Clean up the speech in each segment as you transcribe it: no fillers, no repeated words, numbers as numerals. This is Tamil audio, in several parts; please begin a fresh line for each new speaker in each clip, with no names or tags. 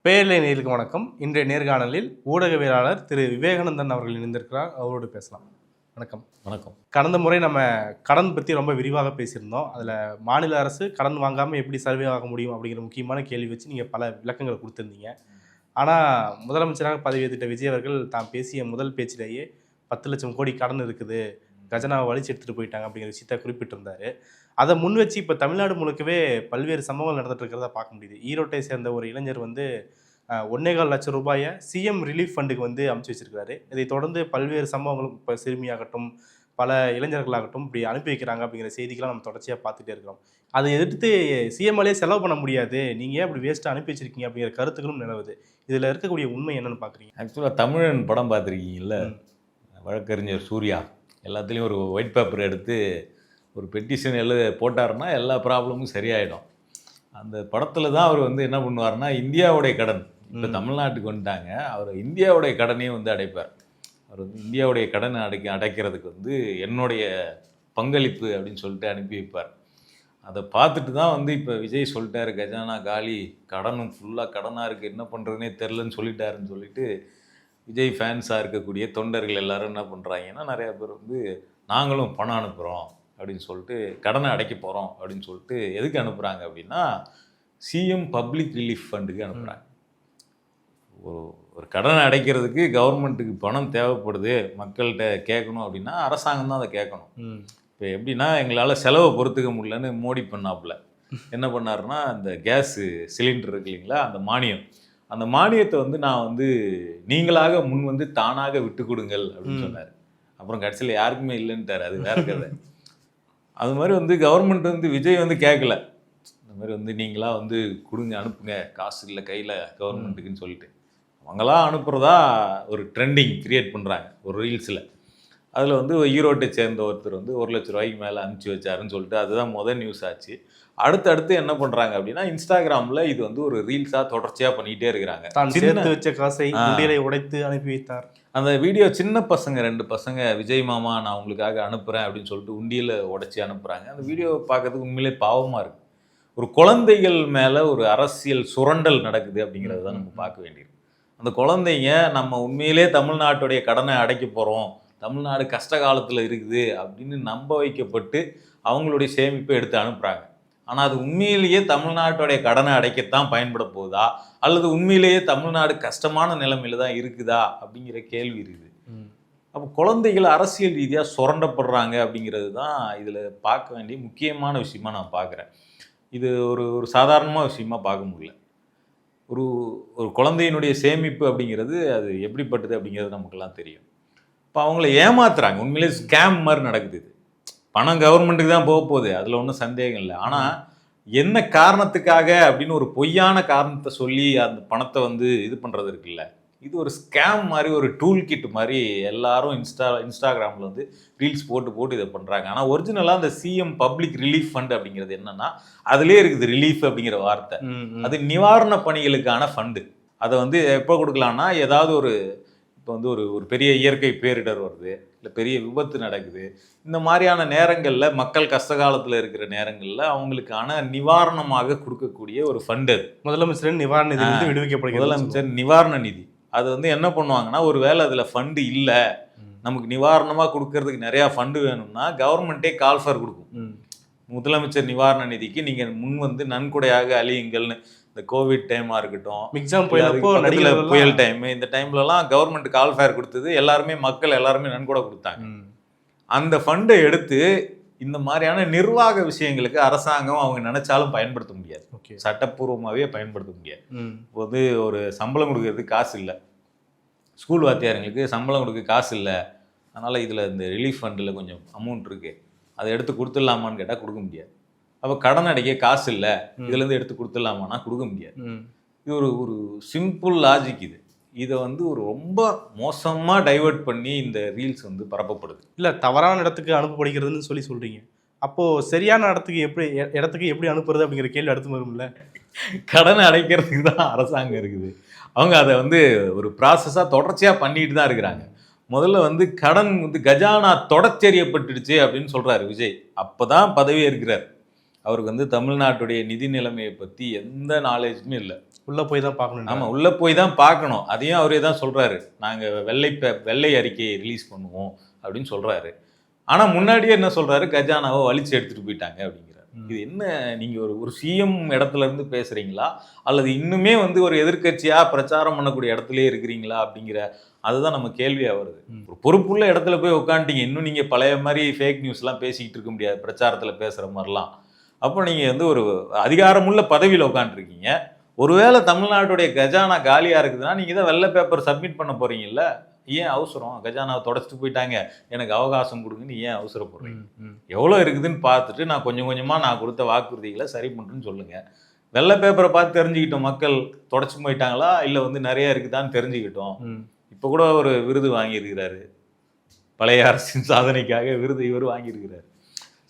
பேரலை நேயர்களுக்கு வணக்கம். இன்றைய நேர்காணலில் ஊடகவியலாளர் திரு விவேகானந்தன் அவர்கள் இணைந்திருக்கிறார். அவரோடு பேசலாம். வணக்கம்.
வணக்கம்.
கடந்த முறை நம்ம கடன் பற்றி ரொம்ப விரிவாக பேசியிருந்தோம். அதில் மாநில அரசு கடன் வாங்காமல் எப்படி சர்வே ஆக முடியும் அப்படிங்கிற முக்கியமான கேள்வி வச்சு நீங்கள் பல விளக்கங்களை கொடுத்துருந்தீங்க. ஆனால் முதலமைச்சராக பதவியேற்றுட்ட விஜய் அவர்கள் தான் பேசிய முதல் பேச்சிலேயே 10 லட்சம் கோடி கடன் இருக்குது, கஜனாவை வலிச்சு எடுத்துகிட்டு போயிட்டாங்க அப்படிங்கிற விஷயத்த குறிப்பிட்டிருந்தார். அதை முன் வச்சு இப்போ தமிழ்நாடு முழுக்கவே பல்வேறு சம்பவங்கள் நடந்துட்டு இருக்கிறத பார்க்க முடியுது. ஈரோட்டை சேர்ந்த ஒரு இளைஞர் வந்து 1.25 லட்சம் ரூபாயை சிஎம் ரிலீஃப் ஃபண்டுக்கு வந்து அனுப்பிச்சி வச்சிருக்காரு. இதை தொடர்ந்து பல்வேறு சம்பவங்களும் இப்போ சிறுமியாகட்டும் பல இளைஞர்களாகட்டும் இப்படி அனுப்பி வைக்கிறாங்க அப்படிங்கிற செய்திகளாக நம்ம தொடர்ச்சியாக பார்த்துட்டே இருக்கிறோம். அதை எதிர்த்து சிஎம்ஆலே செலவு பண்ண முடியாது, நீங்கள் ஏன் அப்படி வேஸ்ட்டாக அனுப்பி வச்சிருக்கீங்க அப்படிங்கிற கருத்துக்களும் நிலவுது. இதில் இருக்கக்கூடிய உண்மை என்னன்னு பார்க்குறீங்க?
ஆக்சுவலாக தமிழன் படம் பார்த்துருக்கீங்கல்ல, வழக்கறிஞர் சூர்யா எல்லாத்துலேயும் ஒரு ஒயிட் பேப்பர் எடுத்து ஒரு பெட்டிஷன் போட்டாருன்னா எல்லா ப்ராப்ளமும் சரியாயிடும். அந்த படத்தில் தான் அவர் வந்து என்ன பண்ணுவார்னா, இந்தியாவுடைய கடன் இப்போ தமிழ்நாட்டுக்கு வந்துட்டாங்க, அவர் இந்தியாவுடைய கடனையும் வந்து அடைப்பார். அவர் வந்து இந்தியாவுடைய கடனை அடைக்கிறதுக்கு வந்து என்னுடைய பங்களிப்பு அப்படின்னு சொல்லிட்டு அனுப்பி வைப்பார். அதை பார்த்துட்டு தான் வந்து இப்போ விஜய் சொல்லிட்டாரு, கஜானா காலி, கடனும் ஃபுல்லாக கடனாக இருக்குது, என்ன பண்ணுறதுனே தெரிலன்னு சொல்லிட்டாருன்னு சொல்லிட்டு விஜய் ஃபேன்ஸாக இருக்கக்கூடிய தொண்டர்கள் எல்லாரும் என்ன பண்ணுறாங்கன்னா, நிறையா பேர் வந்து நாங்களும் பணம் அனுப்புகிறோம் அப்படின்னு சொல்லிட்டு கடனை அடைக்க போகிறோம் அப்படின்னு சொல்லிட்டு எதுக்கு அனுப்புகிறாங்க அப்படின்னா, சிஎம் பப்ளிக் ரிலீஃப் ஃபண்டுக்கு அனுப்புகிறாங்க. ஒரு கடனை அடைக்கிறதுக்கு கவர்மெண்ட்டுக்கு பணம் தேவைப்படுது, மக்கள்கிட்ட கேட்கணும் அப்படின்னா அரசாங்கம் தான் அதை கேட்கணும். இப்போ எப்படின்னா, எங்களால் செலவை பொறுத்துக்க முடியலன்னு மோடி பண்ணாப்புல என்ன பண்ணாருன்னா, இந்த கேஸு சிலிண்டர் இருக்கு இல்லைங்களா, அந்த மானியத்தை வந்து நான் வந்து நீங்களாக முன் வந்து தானாக விட்டு கொடுங்கள் அப்படின்னு சொன்னார். அப்புறம் கடைசியில் யாருக்குமே இல்லைன்ட்டார். அது வேற கதை. அது மாதிரி வந்து கவர்மெண்ட் வந்து விஜய் வந்து கேட்கல, இந்த மாதிரி வந்து நீங்களா வந்து கொடுங்க, அனுப்புங்க, காசு இல்லை கையில் கவர்மெண்ட்டுக்குன்னு சொல்லிட்டு அவங்களாம் அனுப்புகிறதா ஒரு ட்ரெண்டிங் கிரியேட் பண்ணுறாங்க ஒரு ரீல்ஸில். அதில் வந்து ஈரோட்டை சேர்ந்த ஒருத்தர் வந்து 1 லட்ச ரூபாய்க்கு மேலே அனுப்பிச்சி வச்சாருன்னு சொல்லிட்டு அதுதான் முதல் நியூஸ் ஆச்சு. அடுத்தடுத்து என்ன பண்ணுறாங்க அப்படின்னா, இன்ஸ்டாகிராமில் இது வந்து ஒரு ரீல்ஸாக தொடர்ச்சியாக பண்ணிகிட்டே இருக்கிறாங்க.
தான் சேர்த்து வச்ச காசை உண்டியலை உடைத்து அனுப்பி வைத்தார்.
அந்த வீடியோ சின்ன பசங்க 2 பசங்க, விஜய் மாமா நான் உங்களுக்காக அனுப்புகிறேன் அப்படின்னு சொல்லிட்டு உண்டியில் உடைச்சி அனுப்புகிறாங்க. அந்த வீடியோ பார்க்கறதுக்கு உண்மையிலே பாவமாக இருக்குது. ஒரு குழந்தைகள் மேலே ஒரு அரசியல் சுரண்டல் நடக்குது அப்படிங்கிறது தான் நம்ம பார்க்க வேண்டியிருக்கு. அந்த குழந்தைங்க நம்ம உண்மையிலே தமிழ்நாட்டுடைய கடனை அடைக்க போகிறோம், தமிழ்நாடு கஷ்ட காலத்தில் இருக்குது அப்படின்னு நம்ப வைக்கப்பட்டு அவங்களுடைய சேமிப்பை எடுத்து அனுப்புகிறாங்க. ஆனால் அது உண்மையிலேயே தமிழ்நாட்டுடைய கடனை அடைக்கத்தான் பயன்பட போகுதா, அல்லது உண்மையிலேயே தமிழ்நாடு கஷ்டமான நிலைமையில தான் இருக்குதா அப்படிங்கிற கேள்வி இருக்குது. அப்போ குழந்தைகள் அரசியல் ரீதியாக சுரண்டப்படுறாங்க அப்படிங்கிறது தான் இதில் பார்க்க வேண்டிய முக்கியமான விஷயமா நான் பார்க்குறேன். இது ஒரு சாதாரணமாக விஷயமா பார்க்க முடியல. ஒரு குழந்தையினுடைய சேமிப்பு அப்படிங்கிறது அது எப்படிப்பட்டது அப்படிங்கிறது நமக்கெல்லாம் தெரியும். இப்போ அவங்கள ஏமாத்துறாங்க, உண்மையிலே ஸ்கேம் மாதிரி நடக்குது. இது பணம் கவர்மெண்ட்டுக்கு தான் போக போகுது, அதில் ஒன்றும் சந்தேகம் இல்லை. ஆனால் என்ன காரணத்துக்காக அப்படின்னு ஒரு பொய்யான காரணத்தை சொல்லி அந்த பணத்தை வந்து இது பண்ணுறது இருக்குல்ல, இது ஒரு ஸ்கேம் மாதிரி, ஒரு டூல் கிட் மாதிரி எல்லாரும் இன்ஸ்டாகிராமில் வந்து ரீல்ஸ் போட்டு இதை பண்ணுறாங்க. ஆனால் ஒரிஜினலாக அந்த சிஎம் பப்ளிக் ரிலீஃப் ஃபண்ட் அப்படிங்கிறது என்னன்னா, அதுலேயே இருக்குது ரிலீஃப் அப்படிங்கிற வார்த்தை. அது நிவாரண பணிகளுக்கான ஃபண்டு. அதை வந்து எப்போ கொடுக்கலான்னா, ஏதாவது இப்போ வந்து ஒரு பெரிய இயற்கை பேரிடர் வருது, இல்லை பெரிய விபத்து நடக்குது, இந்த மாதிரியான நேரங்களில் மக்கள் கஷ்ட காலத்தில் இருக்கிற நேரங்களில் அவங்களுக்கான நிவாரணமாக கொடுக்கக்கூடிய ஒரு ஃபண்டு. அது
முதலமைச்சர் நிவாரண நிதி வந்து விடுவிக்கப்படுகிறது.
முதலமைச்சர் நிவாரண நிதி அது வந்து என்ன பண்ணுவாங்கன்னா, ஒரு வேளை அதில் ஃபண்டு இல்லை, நமக்கு நிவாரணமாக கொடுக்கறதுக்கு நிறையா ஃபண்டு வேணும்னா கவர்மெண்ட்டே கால்ஃபர் கொடுக்கும். முதலமைச்சர் நிவாரண நிதிக்கு நீங்கள் முன் வந்து நன்கொடையாக அழியுங்கள்னு. இந்த கோவிட் டைமாக இருக்கட்டும், புயல் டைம், இந்த டைம்லலாம் கவர்மெண்ட் கால்ஃபேர் கொடுத்தது, மக்கள் எல்லாருமே நன்கொடை கொடுத்தாங்க. அந்த ஃபண்டை எடுத்து இந்த மாதிரியான நிர்வாக விஷயங்களுக்கு அரசாங்கம் அவங்க நினைச்சாலும் பயன்படுத்த முடியாது, சட்டப்பூர்வமாகவே பயன்படுத்த முடியாது. இப்போ வந்து ஒரு சம்பளம் கொடுக்கறதுக்கு காசு இல்லை, ஸ்கூல் வாத்தியாரங்களுக்கு சம்பளம் கொடுக்க காசு இல்லை, அதனால் இதில் இந்த ரிலீஃப் ஃபண்டில் கொஞ்சம் அமௌண்ட் இருக்குது, அதை எடுத்து கொடுத்துடலாமான்னு கேட்டால் கொடுக்க முடியாது. அப்போ கடன் அடைக்க காசு இல்லை, இதுலேருந்து எடுத்து கொடுத்துடலாமான்னா கொடுக்க முடியாது. இது ஒரு சிம்பிள் லாஜிக். இதை வந்து ஒரு ரொம்ப மோசமாக டைவெர்ட் பண்ணி இந்த ரீல்ஸ் வந்து பரப்பப்படுது.
இல்லை, தவறான இடத்துக்கு அனுப்பப்படுகிறதுன்னு சொல்கிறீங்க. அப்போது சரியான இடத்துக்கு எப்படி அனுப்புறது அப்படிங்கிற கேள்வி அடுத்து வரும்ல.
கடனை அடைக்கிறதுக்கு தான் அரசாங்கம் இருக்குது, அவங்க அதை வந்து ஒரு ப்ராசஸாக தொடர்ச்சியாக பண்ணிட்டு தான் இருக்கிறாங்க. முதல்ல வந்து கடன் வந்து கஜானா தொடச்செறியப்பட்டுடுச்சு அப்படின்னு சொல்கிறாரு விஜய். அப்போ தான் பதவி இருக்கிறார். அவருக்கு வந்து தமிழ்நாட்டுடைய நிதி நிலைமையை பற்றி எந்த நாலேஜுமே இல்லை.
உள்ள போய் தான் பார்க்கணும்.
ஆமாம், உள்ளே போய் தான் பார்க்கணும். அதையும் அவரே தான் சொல்கிறாரு, நாங்கள் வெள்ளை அறிக்கையை ரிலீஸ் பண்ணுவோம் அப்படின்னு சொல்கிறாரு. ஆனால் முன்னாடியே என்ன சொல்கிறாரு, கஜானாவை வலிச்சு எடுத்துகிட்டு போயிட்டாங்க அப்படிங்கிறார். இது என்ன, நீங்கள் ஒரு சிஎம் இடத்துல இருந்து பேசுகிறீங்களா அல்லது இன்னுமே வந்து ஒரு எதிர்க்கட்சியாக பிரச்சாரம் பண்ணக்கூடிய இடத்துலயே இருக்கிறீங்களா அப்படிங்கிற அதுதான் நம்ம கேள்வியாக வருது. ஒரு பொறுப்புள்ள இடத்துல போய் உட்காந்துட்டீங்க, இன்னும் நீங்கள் பழைய மாதிரி ஃபேக் நியூஸ்லாம் பேசிக்கிட்டு இருக்க முடியாது பிரச்சாரத்தில் பேசுகிற மாதிரிலாம். அப்போ நீங்கள் வந்து ஒரு அதிகாரமுள்ள பதவியில் உட்காந்துருக்கீங்க. ஒருவேளை தமிழ்நாட்டுடைய கஜானா காலியாக இருக்குதுன்னா நீங்கள் தான் வெள்ளை பேப்பர் சப்மிட் பண்ண போகிறீங்கல்ல, ஏன் அவசரம்? கஜானாவை தொடச்சிட்டு போயிட்டாங்க, எனக்கு அவகாசம் கொடுங்கன்னு ஏன் அவசரப்படுறீங்க? எவ்வளோ இருக்குதுன்னு பார்த்துட்டு நான் கொஞ்சம் கொஞ்சமாக நான் கொடுத்த வாக்குறுதிகளை சரி பண்ணுறேன்னு சொல்லுங்கள். வெள்ளை பேப்பரை பார்த்து தெரிஞ்சுக்கிட்டோம் மக்கள் தொடச்சி போயிட்டாங்களா இல்லை வந்து நிறைய இருக்குதான்னு தெரிஞ்சுக்கிட்டோம். இப்போ கூட ஒரு விருது வாங்கியிருக்கிறாரு, பழைய அரசின் சாதனைக்காக விருது இவர் வாங்கியிருக்கிறார்.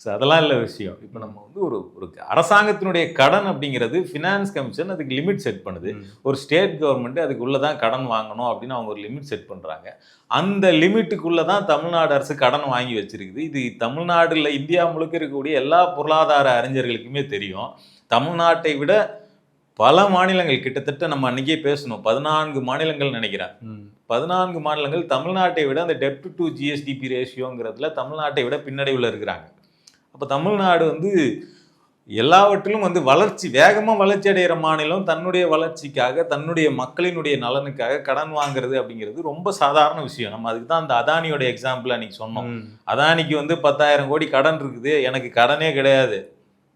ஸோ அதெல்லாம் இல்லை விஷயம். இப்போ நம்ம வந்து ஒரு அரசாங்கத்தினுடைய கடன் அப்படிங்கிறது ஃபினான்ஸ் கமிஷன் அதுக்கு லிமிட் செட் பண்ணுது. ஒரு ஸ்டேட் கவர்மெண்ட் அதுக்குள்ளே தான் கடன் வாங்கணும் அப்படின்னு அவங்க ஒரு லிமிட் செட் பண்ணுறாங்க. அந்த லிமிட்டுக்குள்ளே தான் தமிழ்நாடு அரசு கடன் வாங்கி வச்சிருக்குது. இது தமிழ்நாடுல இந்தியா முழுக்க இருக்கக்கூடிய எல்லா பொருளாதார அறிஞர்களுக்குமே தெரியும். தமிழ்நாட்டை விட பல மாநிலங்கள், கிட்டத்தட்ட நம்ம அன்றைக்கே பேசணும், 14 மாநிலங்கள் நினைக்கிறேன், 14 மாநிலங்கள் தமிழ்நாட்டை விட அந்த டெப்ட் டு ஜிஎஸ்டிபி ரேஷியோங்கிறதுல தமிழ்நாட்டை விட பின்னடைவில் இருக்கிறாங்க. அப்போ தமிழ்நாடு வந்து எல்லாவற்றிலும் வந்து வேகமாக வளர்ச்சி அடைகிற மாநிலம் தன்னுடைய வளர்ச்சிக்காக தன்னுடைய மக்களினுடைய நலனுக்காக கடன் வாங்குறது அப்படிங்கிறது ரொம்ப சாதாரண விஷயம். நம்ம அதுக்கு தான் அந்த அதானியோட எக்ஸாம்பிள் அன்றைக்கி சொன்னோம். அதானிக்கு வந்து 10,000 கோடி கடன் இருக்குது, எனக்கு கடனே கிடையாது,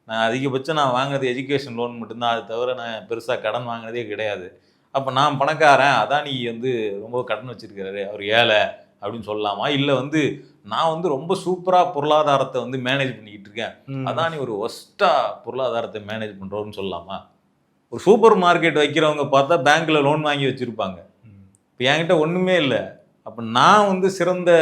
நான் அதிகபட்சம் நான் வாங்குறது எஜுகேஷன் லோன் மட்டும்தான், அது தவிர நான் பெருசாக கடன் வாங்கினதே கிடையாது. அப்போ நான் பணக்காரன், அதானி வந்து ரொம்ப கடன் வச்சிருக்கிறாரு, அவர் ஏழை அப்படின்னு சொல்லலாமா? இல்லை வந்து நான் வந்து ரொம்ப சூப்பராக பொருளாதாரத்தை வந்து மேனேஜ் பண்ணிக்கிட்டு இருக்கேன், அதானி ஒரு ஒஸ்ட்டாக பொருளாதாரத்தை மேனேஜ் பண்ணுறோன்னு சொல்லலாமா? ஒரு சூப்பர் மார்க்கெட் வைக்கிறவங்க பார்த்தா பேங்க்கில் லோன் வாங்கி வச்சுருப்பாங்க. இப்போ என்கிட்ட ஒன்றுமே இல்லை, அப்போ நான் வந்து சிறந்த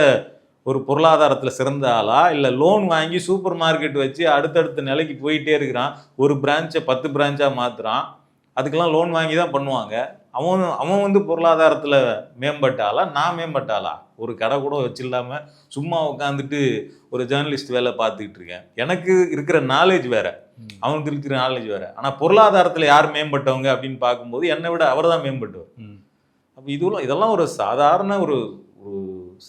ஒரு பொருளாதாரத்தில் சிறந்த ஆளா, இல்லை லோன் வாங்கி சூப்பர் மார்க்கெட் வச்சு அடுத்தடுத்த நிலைக்கு போயிட்டே இருக்கிறான், ஒரு பிரான்ச்சை 10 பிரான்ச்சாக மாற்றுறான், அதுக்கெல்லாம் லோன் வாங்கி தான் பண்ணுவாங்க. அவன் வந்து பொருளாதாரத்தில் மேம்பட்டாளா, நான் மேம்பட்டாளா? ஒரு கடை கூட வச்சில்லாமல் சும்மா உட்காந்துட்டு ஒரு ஜேர்னலிஸ்ட் வேலை பார்த்துக்கிட்டு இருக்கேன். எனக்கு இருக்கிற நாலேஜ் வேற, அவனுக்கு இருக்கிற நாலேஜ் வேற. ஆனால் பொருளாதாரத்தில் யார் மேம்பட்டவங்க அப்படின்னு பார்க்கும்போது என்னை விட அவர் தான் மேம்பட்டவர். அப்போ இதெல்லாம் ஒரு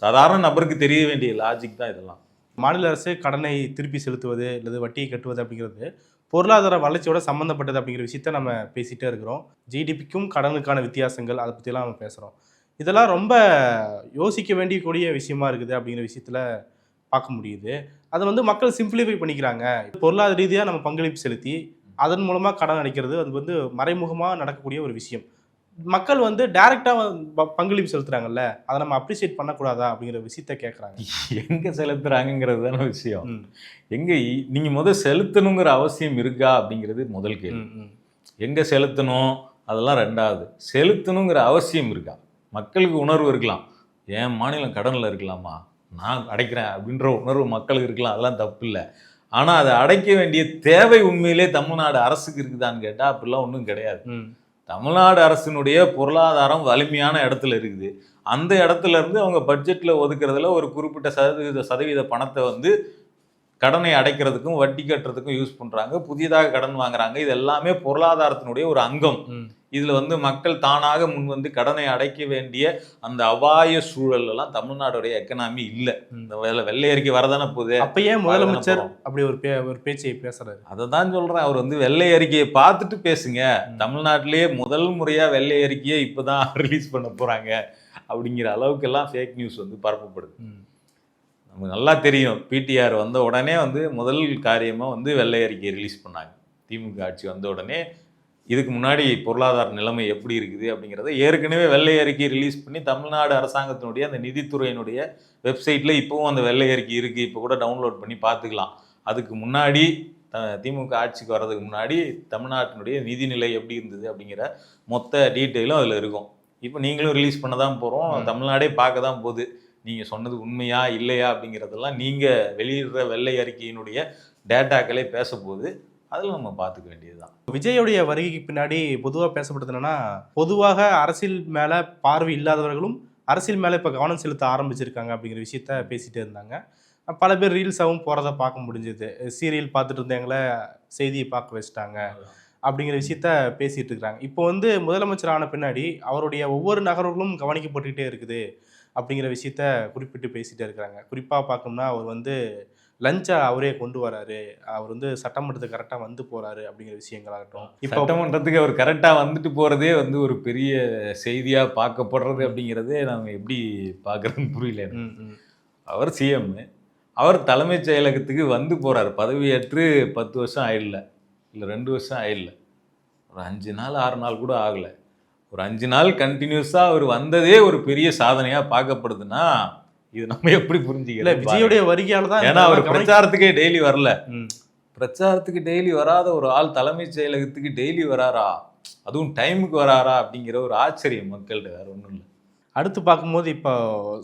சாதாரண நபருக்கு தெரிய வேண்டிய லாஜிக் தான் இதெல்லாம்.
மாநில அரசு கடனை திருப்பி செலுத்துவது அல்லது வட்டியை கட்டுவது அப்படிங்கிறது பொருளாதார வளர்ச்சியோட சம்மந்தப்பட்டது அப்படிங்கிற விஷயத்த நம்ம பேசிகிட்டே இருக்கிறோம். ஜிடிபிக்கும் கடனுக்கான வித்தியாசங்கள் அதை பற்றிலாம் நம்ம பேசுகிறோம். இதெல்லாம் ரொம்ப யோசிக்க வேண்டியக்கூடிய விஷயமா இருக்குது அப்படிங்கிற விஷயத்தில் பார்க்க முடியுது. அதை வந்து மக்கள் சிம்பிளிஃபை பண்ணிக்கிறாங்க. பொருளாதார ரீதியாக நம்ம பங்களிப்பு செலுத்தி அதன் மூலமாக கடன் அடைக்கிறது அது வந்து மறைமுகமாக நடக்கக்கூடிய ஒரு விஷயம். மக்கள் வந்து டைரெக்டாக பங்களிப்பு செலுத்துறாங்கல்ல, அதை நம்ம அப்ரிசியேட் பண்ணக்கூடாதா அப்படிங்கிற விஷயத்த கேட்குறாங்க.
எங்கே செலுத்துறாங்கிறது தானே விஷயம். எங்கே நீங்கள் செலுத்தணுங்கிற அவசியம் இருக்கா அப்படிங்கிறது முதல் கேள்வி. எங்கே செலுத்தணும் அதெல்லாம் ரெண்டாவது. செலுத்தணுங்கிற அவசியம் இருக்கா? மக்களுக்கு உணர்வு இருக்கலாம், என் மாநிலம் கடனில் இருக்கலாமா, நான் அடைக்கிறேன் அப்படின்ற உணர்வு மக்களுக்கு இருக்கலாம், அதெல்லாம் தப்பு இல்லை. ஆனால் அதை அடைக்க வேண்டிய தேவை உண்மையிலே தமிழ்நாடு அரசுக்கு இருக்குதான்னு கேட்டால் அப்படிலாம் ஒன்றும் கிடையாது. தமிழ்நாடு அரசினுடைய பொருளாதாரம் வலிமையான இடத்துல இருக்குது. அந்த இடத்துல இருந்து அவங்க பட்ஜெட்டில் ஒதுக்குறதுல ஒரு குறிப்பிட்ட சதவீத பணத்தை வந்து கடனை அடைக்கிறதுக்கும் வட்டி கட்டுறதுக்கும் யூஸ் பண்ணுறாங்க, புதியதாக கடன் வாங்குறாங்க. இது எல்லாமே பொருளாதாரத்தினுடைய ஒரு அங்கம். இதில் வந்து மக்கள் தானாக முன் வந்து கடனை அடைக்க வேண்டிய அந்த அபாய சூழல்லாம் தமிழ்நாடுடைய எக்கனாமி இல்லை. இந்த வெள்ளை அறிக்கை வரதானே போகுது.
அப்போ ஏன் முதலமைச்சர் அப்படி ஒரு பேச்சை பேசுறாரு? அதை
தான் சொல்கிறேன். அவர் வந்து வெள்ளை அறிக்கையை பார்த்துட்டு பேசுங்க, தமிழ்நாட்டிலேயே முதல் முறையாக வெள்ளை அறிக்கையை இப்போ தான் ரிலீஸ் பண்ண போகிறாங்க அப்படிங்கிற அளவுக்கெல்லாம் ஃபேக் நியூஸ் வந்து பரப்பப்படுது. நமக்கு நல்லா தெரியும், பிடிஆர் வந்த உடனே வந்து முதல் காரியமாக வந்து வெள்ளை அறிக்கையை ரிலீஸ் பண்ணாங்க. திமுக ஆட்சி வந்த உடனே இதுக்கு முன்னாடி பொருளாதார நிலைமை எப்படி இருக்குது அப்படிங்கிறத ஏற்கனவே வெள்ளை அறிக்கை ரிலீஸ் பண்ணி தமிழ்நாடு அரசாங்கத்தினுடைய அந்த நிதித்துறையினுடைய வெப்சைட்டில் இப்போவும் அந்த வெள்ளை அறிக்கை இருக்குது, இப்போ கூட டவுன்லோட் பண்ணி பார்த்துக்கலாம். அதுக்கு முன்னாடி திமுக ஆட்சிக்கு வர்றதுக்கு முன்னாடி தமிழ்நாட்டினுடைய நிதிநிலை எப்படி இருந்தது அப்படிங்கிற மொத்த டீட்டெயிலும் அதில் இருக்கும். இப்போ நீங்களும் ரிலீஸ் பண்ண தான் போகிறோம், தமிழ்நாடே பார்க்க தான் போகுது. நீங்கள் சொன்னது உண்மையா இல்லையா அப்படிங்கிறதெல்லாம் நீங்கள் வெளியிடுற வெள்ளை அறிக்கையினுடைய டேட்டாக்களே பேசப்போகுது, அதில் நம்ம பார்த்துக்க வேண்டியது தான்.
விஜயோடைய வருகைக்கு பின்னாடி பொதுவாக பேசப்பட்டது என்னன்னா, பொதுவாக அரசியல் மேலே பார்வை இல்லாதவர்களும் அரசியல் மேலே இப்போ கவனம் செலுத்த ஆரம்பிச்சிருக்காங்க அப்படிங்கிற விஷயத்த பேசிகிட்டே இருந்தாங்க. பல பேர் ரீல்ஸாகவும் போகிறத பார்க்க முடிஞ்சது. சீரியல் பார்த்துட்டு இருந்தவங்கள செய்தியை பார்க்க வச்சுட்டாங்க அப்படிங்கிற விஷயத்த பேசிட்டு இருக்கிறாங்க. இப்போ வந்து முதலமைச்சர் ஆன பின்னாடி அவருடைய ஒவ்வொரு நகர்வுகளும் கவனிக்கப்பட்டுக்கிட்டே இருக்குது அப்படிங்கிற விஷயத்த குறிப்பிட்டு பேசிட்டே இருக்கிறாங்க. குறிப்பாக பார்க்கணும்னா அவர் வந்து லஞ்சை அவரே கொண்டு வராரு, அவர் வந்து சட்டமன்றத்துக்கு கரெக்டாக வந்து போறாரு அப்படிங்கிற விஷயங்களாகட்டும். இப்போ
சட்டமன்றத்துக்கு அவர் கரெக்டாக வந்துட்டு போகிறதே வந்து ஒரு பெரிய செய்தியாக பார்க்கப்படுறது அப்படிங்கிறதே நாங்கள் எப்படி பார்க்குறதுன்னு புரியல எனக்கு. அவர் சிஎம், அவர் தலைமைச் செயலகத்துக்கு வந்து போகிறார். பதவியேற்று 10 வருஷம் ஆயிடல, இல்லை 2 வருஷம் ஆயிடல, ஒரு 5 நாள் 6 நாள் கூட ஆகலை. ஒரு 5 நாள் கண்டினியூஸாக அவர் வந்ததே ஒரு பெரிய சாதனையாக பார்க்கப்படுதுன்னா இது நம்ம எப்படி
இல்ல
புரிஞ்சுக்கல?
விஜயோடைய வருகையால தான்
ஏன்னா அவர் பிரச்சாரத்துக்கே டெய்லி வரல. பிரச்சாரத்துக்கு டெய்லி வராத ஒரு ஆள் தலைமைச் செயலகத்துக்கு டெய்லி வராரா, அதுவும் டைமுக்கு வராரா அப்படிங்கிற ஒரு ஆச்சரியம் மக்கள்கிட்ட, வேற ஒன்றும் இல்லை.
அடுத்து பார்க்கும்போது இப்போ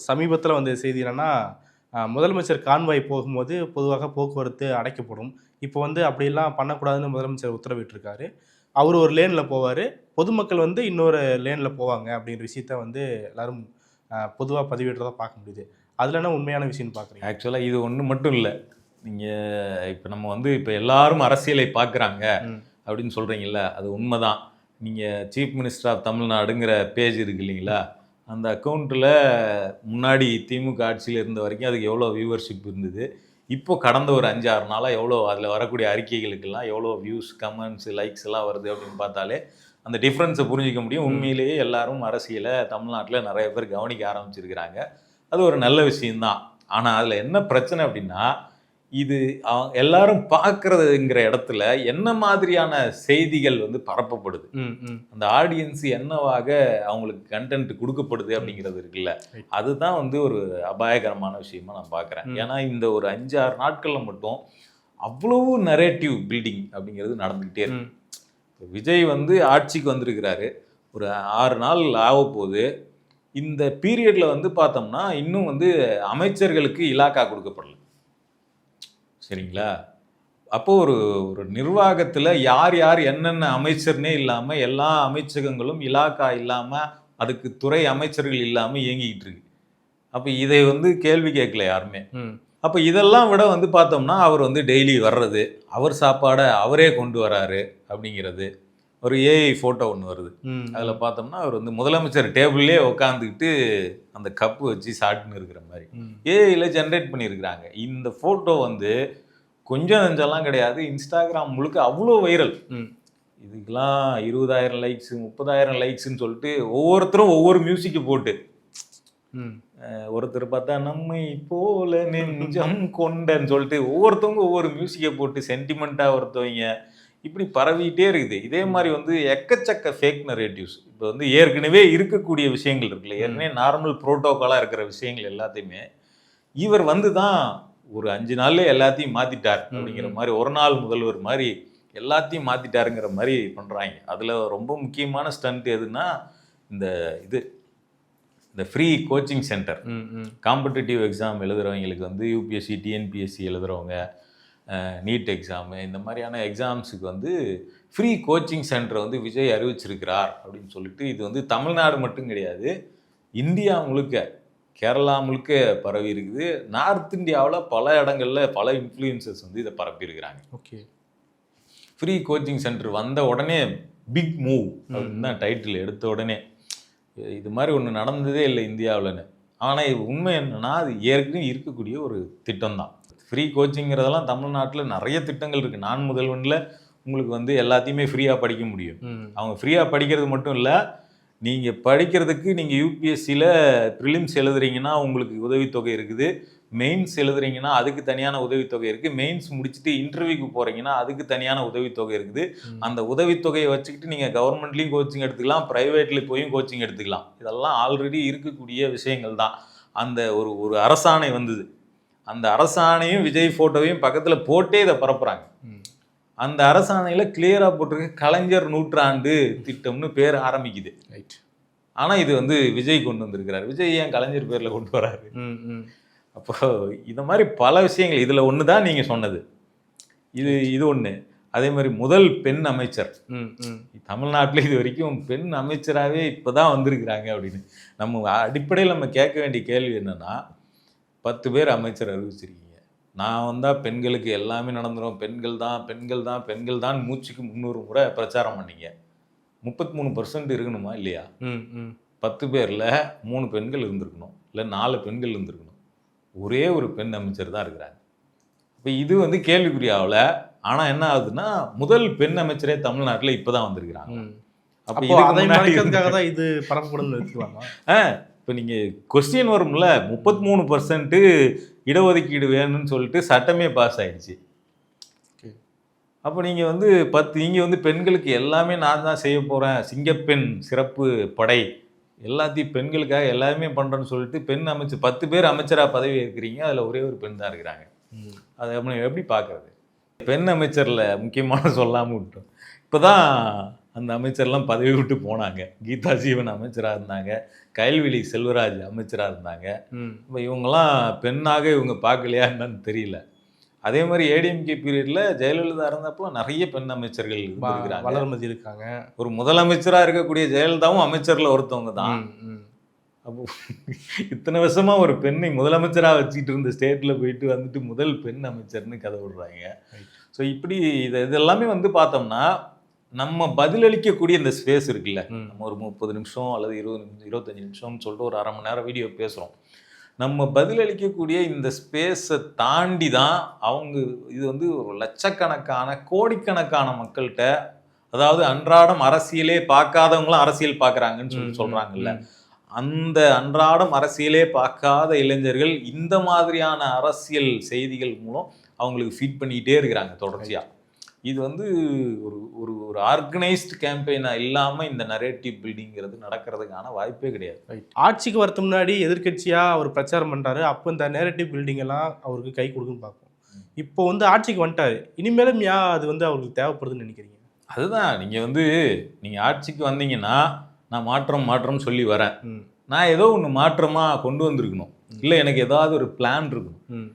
சமீபத்தில் வந்த செய்தி என்னன்னா முதலமைச்சர் கான்வாய் போகும்போது பொதுவாக போக்குவரத்து அடைக்கப்படும். இப்போ வந்து அப்படியெல்லாம் பண்ணக்கூடாதுன்னு முதலமைச்சர் உத்தரவிட்டிருக்காரு. அவர் ஒரு லேனில் போவார், பொதுமக்கள் வந்து இன்னொரு லேனில் போவாங்க அப்படிங்கிற விஷயத்த வந்து எல்லாரும் பொதுவாக பதிவிடுறதா பார்க்க முடியுது. அதில் என்ன உண்மையான விஷயம்னு பார்க்குறீங்க?
ஆக்சுவலாக இது ஒன்று மட்டும் இல்லை. நீங்கள் இப்போ நம்ம வந்து இப்போ எல்லாரும் அரசியலை பார்க்குறாங்க அப்படின்னு சொல்கிறீங்களா, அது உண்மைதான். நீங்கள் சீஃப் மினிஸ்டர் ஆஃப் தமிழ்நாடுங்கிற பேஜ் இருக்கு இல்லைங்களா, அந்த அக்கௌண்ட்டில் முன்னாடி திமுக ஆட்சியில் இருந்த வரைக்கும் அதுக்கு எவ்வளோ வியூவர்ஷிப் இருந்தது, இப்போ கடந்த ஒரு 5-6 நாளாக எவ்வளோ அதில் வரக்கூடிய அறிக்கைகளுக்கெல்லாம் எவ்வளோ வியூஸ், கமெண்ட்ஸ், லைக்ஸ் எல்லாம் வருது அப்படின்னு பார்த்தாலே அந்த டிஃப்ரென்ஸை புரிஞ்சிக்க முடியும். உண்மையிலேயே எல்லாரும் அரசியலை தமிழ்நாட்டில் நிறைய பேர் கவனிக்க ஆரம்பிச்சிருக்கிறாங்க. அது ஒரு நல்ல விஷயம்தான். ஆனால் அதில் என்ன பிரச்சனை அப்படின்னா, இது எல்லாரும் பார்க்கறதுங்கிற இடத்துல என்ன மாதிரியான செய்திகள் வந்து பரப்பப்படுது, அந்த ஆடியன்ஸ் என்னவாக அவங்களுக்கு கண்டென்ட் கொடுக்கப்படுது அப்படிங்கிறது இருக்குல்ல, அதுதான் வந்து ஒரு அபாயகரமான விஷயமா நான் பார்க்குறேன். ஏன்னா இந்த ஒரு 5-6 நாட்களில் மட்டும் அவ்வளவு நரேட்டிவ் பில்டிங் அப்படிங்கிறது நடந்துக்கிட்டே இருக்கு. விஜய் வந்து ஆட்சிக்கு வந்திருக்கிறாரு, ஒரு 6 நாள் ஆக போகுது. இந்த பீரியடில் வந்து பார்த்தோம்னா இன்னும் வந்து அமைச்சர்களுக்கு இலாக்கா கொடுக்கப்படல, சரிங்களா? அப்போ ஒரு ஒரு நிர்வாகத்தில் யார் யார் என்னென்ன அமைச்சர்னே இல்லாமல் எல்லா அமைச்சகங்களும் இலாக்கா இல்லாமல் அதுக்கு துறை அமைச்சர்கள் இல்லாமல் இயங்கிக்கிட்டு இருக்கு. அப்போ இதை வந்து கேள்வி கேட்கல யாருமே. அப்போ இதெல்லாம் விட வந்து பார்த்தோம்னா அவர் வந்து டெய்லி வர்றது, அவர் சாப்பாடை அவரே கொண்டு வராரு அப்படிங்கிறது, ஒரு ஏஐ ஃபோட்டோ ஒன்று வருது, அதில் பார்த்தோம்னா அவர் வந்து முதலமைச்சர் டேபிள்லே உட்காந்துக்கிட்டு அந்த கப்பு வச்சு சாப்பிட்டுன்னு இருக்கிற மாதிரி ஏஐயில் ஜென்ரேட் பண்ணியிருக்கிறாங்க. இந்த ஃபோட்டோ வந்து கொஞ்சம் நெஞ்செல்லாம் கிடையாது, இன்ஸ்டாகிராம் முழுக்க அவ்வளோ வைரல். இதுக்கெல்லாம் 20,000 லைக்ஸு 30,000 லைக்ஸுன்னு சொல்லிட்டு ஒவ்வொருத்தரும் ஒவ்வொரு மியூசிக்கு போட்டு, ஒருத்தர் பார்த்தா நம்மை போல நெஞ்சம் கொண்டன்னு சொல்லிட்டு ஒவ்வொருத்தவங்க ஒவ்வொரு மியூசிக்கை போட்டு சென்டிமெண்ட்டாக ஒருத்தவங்க இப்படி பரவிட்டே இருக்குது. இதே மாதிரி வந்து எக்கச்சக்க ஃபேக் நரேட்டிவ்ஸ். இப்போ வந்து ஏற்கனவே இருக்கக்கூடிய விஷயங்கள் இருக்குல்ல, ஏற்கனவே நார்மல் ப்ரோட்டோக்காலாக இருக்கிற விஷயங்கள் எல்லாத்தையுமே இவர் வந்து தான் ஒரு 5 நாள்ல எல்லாத்தையும் மாற்றிட்டார் அப்படிங்கிற மாதிரி, ஒரு நாள் முதல்வர் மாதிரி எல்லாத்தையும் மாற்றிட்டாருங்கிற மாதிரி பண்ணுறாங்க. அதில் ரொம்ப முக்கியமான ஸ்டண்ட் எதுன்னா இந்த free coaching centre. Competitive exam எழுதுகிறவங்களுக்கு வந்து யூபிஎஸ்சி, டிஎன்பிஎஸ்சி எழுதுகிறவங்க, நீட் எக்ஸாமு, இந்த மாதிரியான எக்ஸாம்ஸுக்கு வந்து ஃப்ரீ கோச்சிங் சென்டரை வந்து விஜய் அறிவிச்சிருக்கிறார் அப்படின்னு சொல்லிட்டு, இது வந்து தமிழ்நாடு மட்டும் கிடையாது, இந்தியா முழுக்க, கேரளா முழுக்க பரவி இருக்குது. நார்த் இந்தியாவில் பல இடங்களில் பல இன்ஃப்ளூயன்சர்ஸ் வந்து இதை பரப்பியிருக்கிறாங்க.
ஓகே,
ஃப்ரீ கோச்சிங் சென்டர் வந்த உடனே பிக் மூவ் அப்படின்னு தான் டைட்டில் எடுத்த உடனே. இது மாதிரி ஒன்று நடந்ததே இல்லை இந்தியாவில்னு. ஆனால் இது உண்மை என்னன்னா, அது ஏற்கனவே இருக்கக்கூடிய ஒரு திட்டம் தான். ஃப்ரீ கோச்சிங்கிறதெல்லாம் தமிழ்நாட்டில் நிறைய திட்டங்கள் இருக்குது. நான் முதல்வனில் உங்களுக்கு வந்து எல்லாத்தையுமே ஃப்ரீயாக படிக்க முடியும். அவங்க ஃப்ரீயாக படிக்கிறது மட்டும் இல்லை, நீங்கள் படிக்கிறதுக்கு நீங்கள் யூபிஎஸ்சியில் ப்ரிலிம்ஸ் எழுதுறீங்கன்னா உங்களுக்கு உதவித்தொகை இருக்குது, மெயின்ஸ் எழுதுறீங்கன்னா அதுக்கு தனியான உதவித்தொகை இருக்குது, மெயின்ஸ் முடிச்சுட்டு இன்டர்வியூக்கு போகிறீங்கன்னா அதுக்கு தனியான உதவித்தொகை இருக்குது. அந்த உதவித்தொகையை வச்சுக்கிட்டு நீங்கள் கவர்மெண்ட்லேயும் கோச்சிங் எடுத்துக்கலாம், ப்ரைவேட்லேயும் போயும் கோச்சிங் எடுத்துக்கலாம். இதெல்லாம் ஆல்ரெடி இருக்கக்கூடிய விஷயங்கள் தான். அந்த ஒரு அரசாணை வந்தது, அந்த அரசாணையும் விஜய் ஃபோட்டோவையும் பக்கத்தில் போட்டே இதை பரப்புகிறாங்க. அந்த அரசாணையில் கிளியராக போட்டிருக்கு கலைஞர் நூற்றாண்டு திட்டம்னு பேர் ஆரம்பிக்குது.
ரைட்.
ஆனால் இது வந்து விஜய் கொண்டு வந்திருக்கிறார். விஜய் ஏன் கலைஞர் பேரில் கொண்டு வராரு? அப்போ இந்த மாதிரி பல விஷயங்கள், இதில் ஒன்று தான் நீங்கள் சொன்னது, இது ஒன்று. அதே மாதிரி முதல் பெண் அமைச்சர் தமிழ்நாட்டில் இது வரைக்கும் பெண் அமைச்சராகவே இப்போ தான் வந்திருக்கிறாங்க அப்படின்னு நம்ம அடிப்படையில் நம்ம கேட்க வேண்டிய கேள்வி என்னென்னா, 10 பேர் அமைச்சர் அறிவிச்சிருக்கீங்க, நான் வந்தால் பெண்களுக்கு எல்லாமே நடந்துடும், பெண்கள் தான் பெண்கள் தான் பெண்கள் தான் மூச்சுக்கு 300 முறை பிரச்சாரம் பண்ணீங்க. 33% இருக்கணுமா இல்லையா? 10 பேரில் 3 பெண்கள் இருந்திருக்கணும், இல்லை 4 பெண்கள் இருந்திருக்கணும். ஒரே ஒரு பெண் அமைச்சர் தான் இருக்கிறாங்க. இப்போ இது வந்து கேள்விக்குறியாவில். ஆனால் என்ன ஆகுதுன்னா, முதல் பெண் அமைச்சரே தமிழ்நாட்டில் இப்போ தான் வந்திருக்கிறாங்க.
அப்போ
இதுக்கு
அதை
முன்னாடி
மறைக்கிறதுக்காக தான் இது பரப்பப்படும்னு எடுத்துக்கலாமா?
இப்போ நீங்கள் கொஸ்டின் வரும்ல, 33% இடஒதுக்கீடு வேணும்னு சொல்லிட்டு சட்டமே பாஸ் ஆயிடுச்சு. அப்போ நீங்கள் வந்து நீங்கள் வந்து பெண்களுக்கு எல்லாமே நான் தான் செய்ய போகிறேன், சிங்கப்பெண் சிறப்பு படை எல்லாத்தையும் பெண்களுக்காக எல்லாமே பண்ணுறேன்னு சொல்லிட்டு பெண் அமைச்சர் 10 பேர் அமைச்சராக பதவி ஏற்கிறீங்க, அதில் ஒரே ஒரு பெண் தான் இருக்கிறாங்க. அதை நம்ம எப்படி பார்க்குறது? பெண் அமைச்சரில் முக்கியமான சொல்லாமல் விட்டோம். இப்போ தான் அந்த அமைச்சர்லாம் பதவி விட்டு போனாங்க. கீதா ஜீவன் அமைச்சராக இருந்தாங்க, கயல்விழி செல்வராஜ் அமைச்சராக இருந்தாங்க. இப்போ இவங்கெல்லாம் பெண்ணாக இவங்க பார்க்கலையா என்னன்னு தெரியல. அதே மாதிரி ஏடிஎம்கே பீரியடில் ஜெயலலிதா இருந்தப்போ நிறைய பெண் அமைச்சர்கள் இருக்கிறாங்க,
வளர்மதி இருக்காங்க.
ஒரு முதலமைச்சராக இருக்கக்கூடிய ஜெயலலிதாவும் அமைச்சரில் ஒருத்தவங்க தான். அப்போ இத்தனை வருஷமாக ஒரு பெண்ணை முதலமைச்சராக வச்சுக்கிட்டு இருந்த ஸ்டேட்டில் போயிட்டு வந்துட்டு முதல் பெண் அமைச்சர்னு கதை விடுறாங்க. ஸோ இப்படி இதெல்லாமே வந்து பார்த்தோம்னா, நம்ம பதிலளிக்கக்கூடிய இந்த ஸ்பேஸ் இருக்குல்ல, நம்ம ஒரு 30 நிமிஷம் அல்லது 25 நிமிஷம்னு சொல்லிட்டு ஒரு அரை மணி நேரம் வீடியோ பேசுகிறோம். நம்ம பதிலளிக்கக்கூடிய இந்த ஸ்பேஸை தாண்டி தான் அவங்க இது வந்து ஒரு லட்சக்கணக்கான கோடிக்கணக்கான மக்கள்கிட்ட, அதாவது அன்றாடம் அரசியலே பார்க்காதவங்களும் அரசியல் பார்க்குறாங்கன்னு சொல்லி சொல்கிறாங்கல்ல, அந்த அன்றாடம் அரசியலே பார்க்காத இளைஞர்கள் இந்த மாதிரியான அரசியல் செய்திகள் மூலம் அவங்களுக்கு ஃபீட் பண்ணிக்கிட்டே இருக்கிறாங்க தொடர்ச்சியாக. இது வந்து ஒரு ஒரு ஒரு ஆர்கனைஸ்டு கேம்பெயினாக இல்லாமல் இந்த நரேட்டிவ் பில்டிங்கிறது நடக்கிறதுக்கான வாய்ப்பே கிடையாது.
ஆட்சிக்கு வரதுக்கு முன்னாடி எதிர்கட்சியாக அவர் பிரச்சாரம் பண்ணுறாரு, அப்போ இந்த நேரட்டிவ் பில்டிங் எல்லாம் அவருக்கு கை கொடுக்குன்னு பார்ப்போம். இப்போ வந்து ஆட்சிக்கு வந்துட்டாரு, இனிமேலும் அது வந்து அவருக்கு தேவைப்படுதுன்னு நினைக்கிறீங்க?
அதுதான், நீங்கள் வந்து நீங்கள் ஆட்சிக்கு வந்தீங்கன்னா நான் மாற்றம்னு சொல்லி வரேன், நான் ஏதோ ஒன்று மாற்றமாக கொண்டு வந்திருக்கணும், இல்லை எனக்கு ஏதாவது ஒரு பிளான் இருக்கணும்.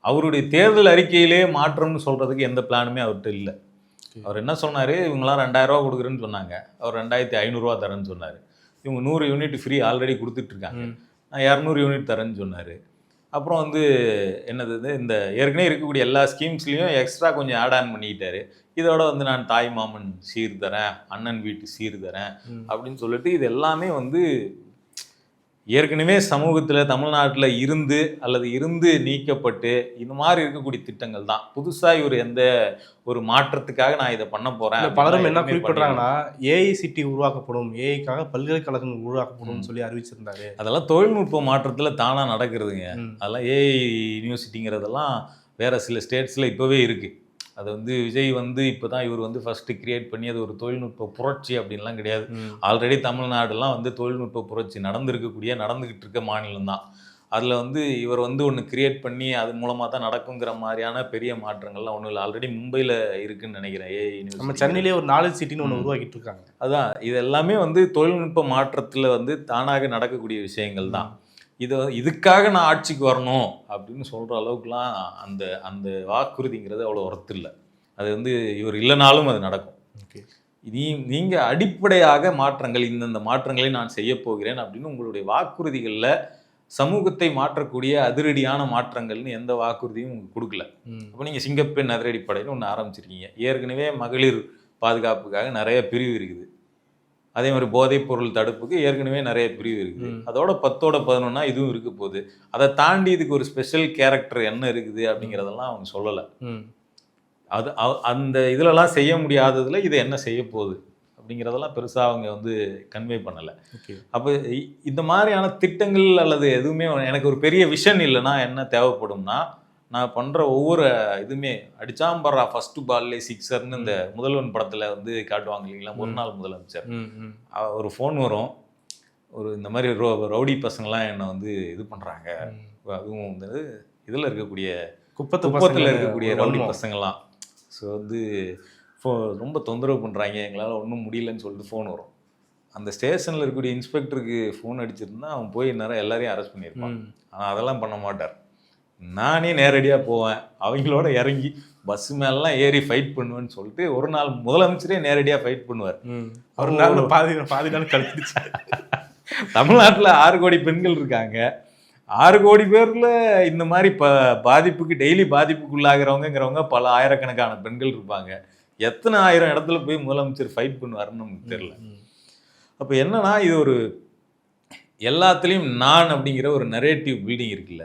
அவருடைய தேர்தல் அறிக்கையிலே மாற்றம்னு சொல்கிறதுக்கு எந்த பிளானுமே அவர்கிட்ட இல்லை. அவர் என்ன சொன்னார், இவங்களாம் 2000 ரூபா கொடுக்குறேன்னு சொன்னாங்க, அவர் 2500 ரூபா தரேன்னு சொன்னார். இவங்க 100 யூனிட் ஃப்ரீ ஆல்ரெடி கொடுத்துட்ருக்காங்க, நான் 200 யூனிட் தரேன்னு சொன்னார். அப்புறம் வந்து என்னது, இந்த ஏற்கனவே இருக்கக்கூடிய எல்லா ஸ்கீம்ஸ்லேயும் எக்ஸ்ட்ரா கொஞ்சம் ஆட் ஆன் பண்ணிக்கிட்டாரு. இதோட வந்து நான் தாய் மாமன் சீர் தரேன், அண்ணன் வீட்டு சீர் தரேன் அப்படின்னு சொல்லிட்டு இது எல்லாமே வந்து ஏற்கனவே சமூகத்தில் தமிழ்நாட்டில் இருந்து நீக்கப்பட்டு இந்த மாதிரி இருக்கக்கூடிய திட்டங்கள் தான். புதுசாக இவர் எந்த ஒரு மாற்றத்துக்காக நான் இதை பண்ண போகிறேன்.
பலரும் என்ன குறிப்பிட்றாங்கன்னா, ஏஐசிடி உருவாக்கப்படும், ஏஐக்காக பல்கலைக்கழகங்கள் உருவாக்கப்படும் சொல்லி அறிவிச்சிருந்தாரு.
அதெல்லாம் தொழில்நுட்ப மாற்றத்தில் தானாக நடக்கிறதுங்க. அதெல்லாம் ஏஐ யூனிவர்சிட்டிங்கிறதெல்லாம் வேறு சில ஸ்டேட்ஸில் இப்போவே இருக்குது. அது வந்து விஜய் வந்து இப்போ தான் இவர் வந்து ஃபஸ்ட்டு கிரியேட் பண்ணி அது ஒரு தொழில்நுட்ப புரட்சி அப்படின்லாம் கிடையாது. ஆல்ரெடி தமிழ்நாடுலாம் வந்து தொழில்நுட்ப புரட்சி நடந்துக்கிட்டு இருக்க மாநிலம் தான். அதில் வந்து இவர் வந்து ஒன்று கிரியேட் பண்ணி அது மூலமாக தான் நடக்குங்கிற மாதிரியான பெரிய மாற்றங்கள்லாம் ஒன்றும் இல்லை. ஆல்ரெடி மும்பையில் இருக்குதுன்னு நினைக்கிறேன் ஏஐ யூனிவர்சிட்டி.
நம்ம சென்னையிலே ஒரு நாலேஜ் சிட்டின்னு ஒன்று உருவாக்கிட்டு இருக்காங்க.
அதுதான், இது எல்லாமே வந்து தொழில்நுட்ப மாற்றத்தில் வந்து தானாக நடக்கக்கூடிய விஷயங்கள் தான். இதுக்காக நான் ஆட்சிக்கு வரணும் அப்படின்னு சொல்கிற அளவுக்குலாம் அந்த வாக்குறுதிங்கிறது அவ்வளோ ஒர்த்து இல்லை. அது வந்து இவர் இல்லைனாலும் அது நடக்கும். நீங்கள் அடிப்படையாக மாற்றங்கள், இந்தந்த மாற்றங்களை நான் செய்ய போகிறேன் அப்படின்னு உங்களுடைய வாக்குறுதிகளில் சமூகத்தை மாற்றக்கூடிய அதிரடியான மாற்றங்கள்னு எந்த வாக்குறுதியும் உங்களுக்கு கொடுக்கல. அப்போ நீங்கள் சிங்கப்பெண் அதிரடிப்படைன்னு ஒன்று ஆரம்பிச்சிருக்கீங்க. ஏற்கனவே மகளிர் பாதுகாப்புக்காக நிறைய பிரிவு இருக்குது. அதே மாதிரி போதைப் பொருள் தடுப்புக்கு ஏற்கனவே நிறைய பிரிவு இருக்குது. அதோட 10ஓட 11 இதுவும் இருக்க போகுது. அதை தாண்டி இதுக்கு ஒரு ஸ்பெஷல் கேரக்டர் என்ன இருக்குது அப்படிங்கிறதெல்லாம் அவங்க சொல்லலை. அது அந்த இதிலலாம் செய்ய முடியாததில் இதை என்ன செய்ய போகுது அப்படிங்கிறதெல்லாம் பெருசாக அவங்க வந்து கன்வே பண்ணலை. அப்போ இந்த மாதிரியான திட்டங்கள் அல்லது எதுவுமே எனக்கு ஒரு பெரிய விஷன் இல்லைன்னா என்ன தேவைப்படும்னா, நான் பண்ணுற ஒவ்வொரு இதுவுமே அடிச்சாம்பறா ஃபஸ்ட்டு பால்லே சிக்ஸர்னு இந்த முதல்வன் படத்தில் வந்து காட்டுவாங்க இல்லைங்களா, ஒரு நாள் முதலமைச்சர். ஒரு ஃபோன் வரும், ஒரு இந்த மாதிரி ரவுடி பசங்களாம் என்னை வந்து இது பண்ணுறாங்க, அதுவும் வந்து இதில் இருக்கக்கூடிய குப்பத்தில் இருக்கக்கூடிய ரவுடி பசங்கள்லாம். ஸோ வந்து ரொம்ப தொந்தரவு பண்ணுறாங்க, எங்களால் ஒன்றும் முடியலன்னு சொல்லிட்டு ஃபோன் வரும். அந்த ஸ்டேஷனில் இருக்கக்கூடிய இன்ஸ்பெக்டருக்கு ஃபோன் அடிச்சிருந்தா அவன் போய் நேரம் எல்லாரையும் அரெஸ்ட் பண்ணியிருப்பான். ஆனால் அதெல்லாம் பண்ண மாட்டார். நானே நேரடியாக போவேன், அவங்களோட இறங்கி பஸ்ஸு மேலாம் ஏறி ஃபைட் பண்ணுவேன்னு சொல்லிட்டு ஒரு நாள் முதலமைச்சரே நேரடியாக ஃபைட் பண்ணுவார்.
ஒரு நாள் பாதி நாள் கழிச்சு.
தமிழ்நாட்டில் 6 கோடி பெண்கள் இருக்காங்க. 6 கோடி பேர்ல இந்த மாதிரி பாதிப்புக்கு டெய்லி பாதிப்புக்குள்ளாகிறவங்கிறவங்க பல ஆயிரக்கணக்கான பெண்கள் இருப்பாங்க. எத்தனை ஆயிரம் இடத்துல போய் முதலமைச்சர் ஃபைட் பண்ணுவாருன்னு நமக்கு தெரியல. அப்போ என்னன்னா இது ஒரு எல்லாத்துலேயும் நான் அப்படிங்கிற ஒரு நரேட்டிவ் பில்டிங் இருக்குல்ல,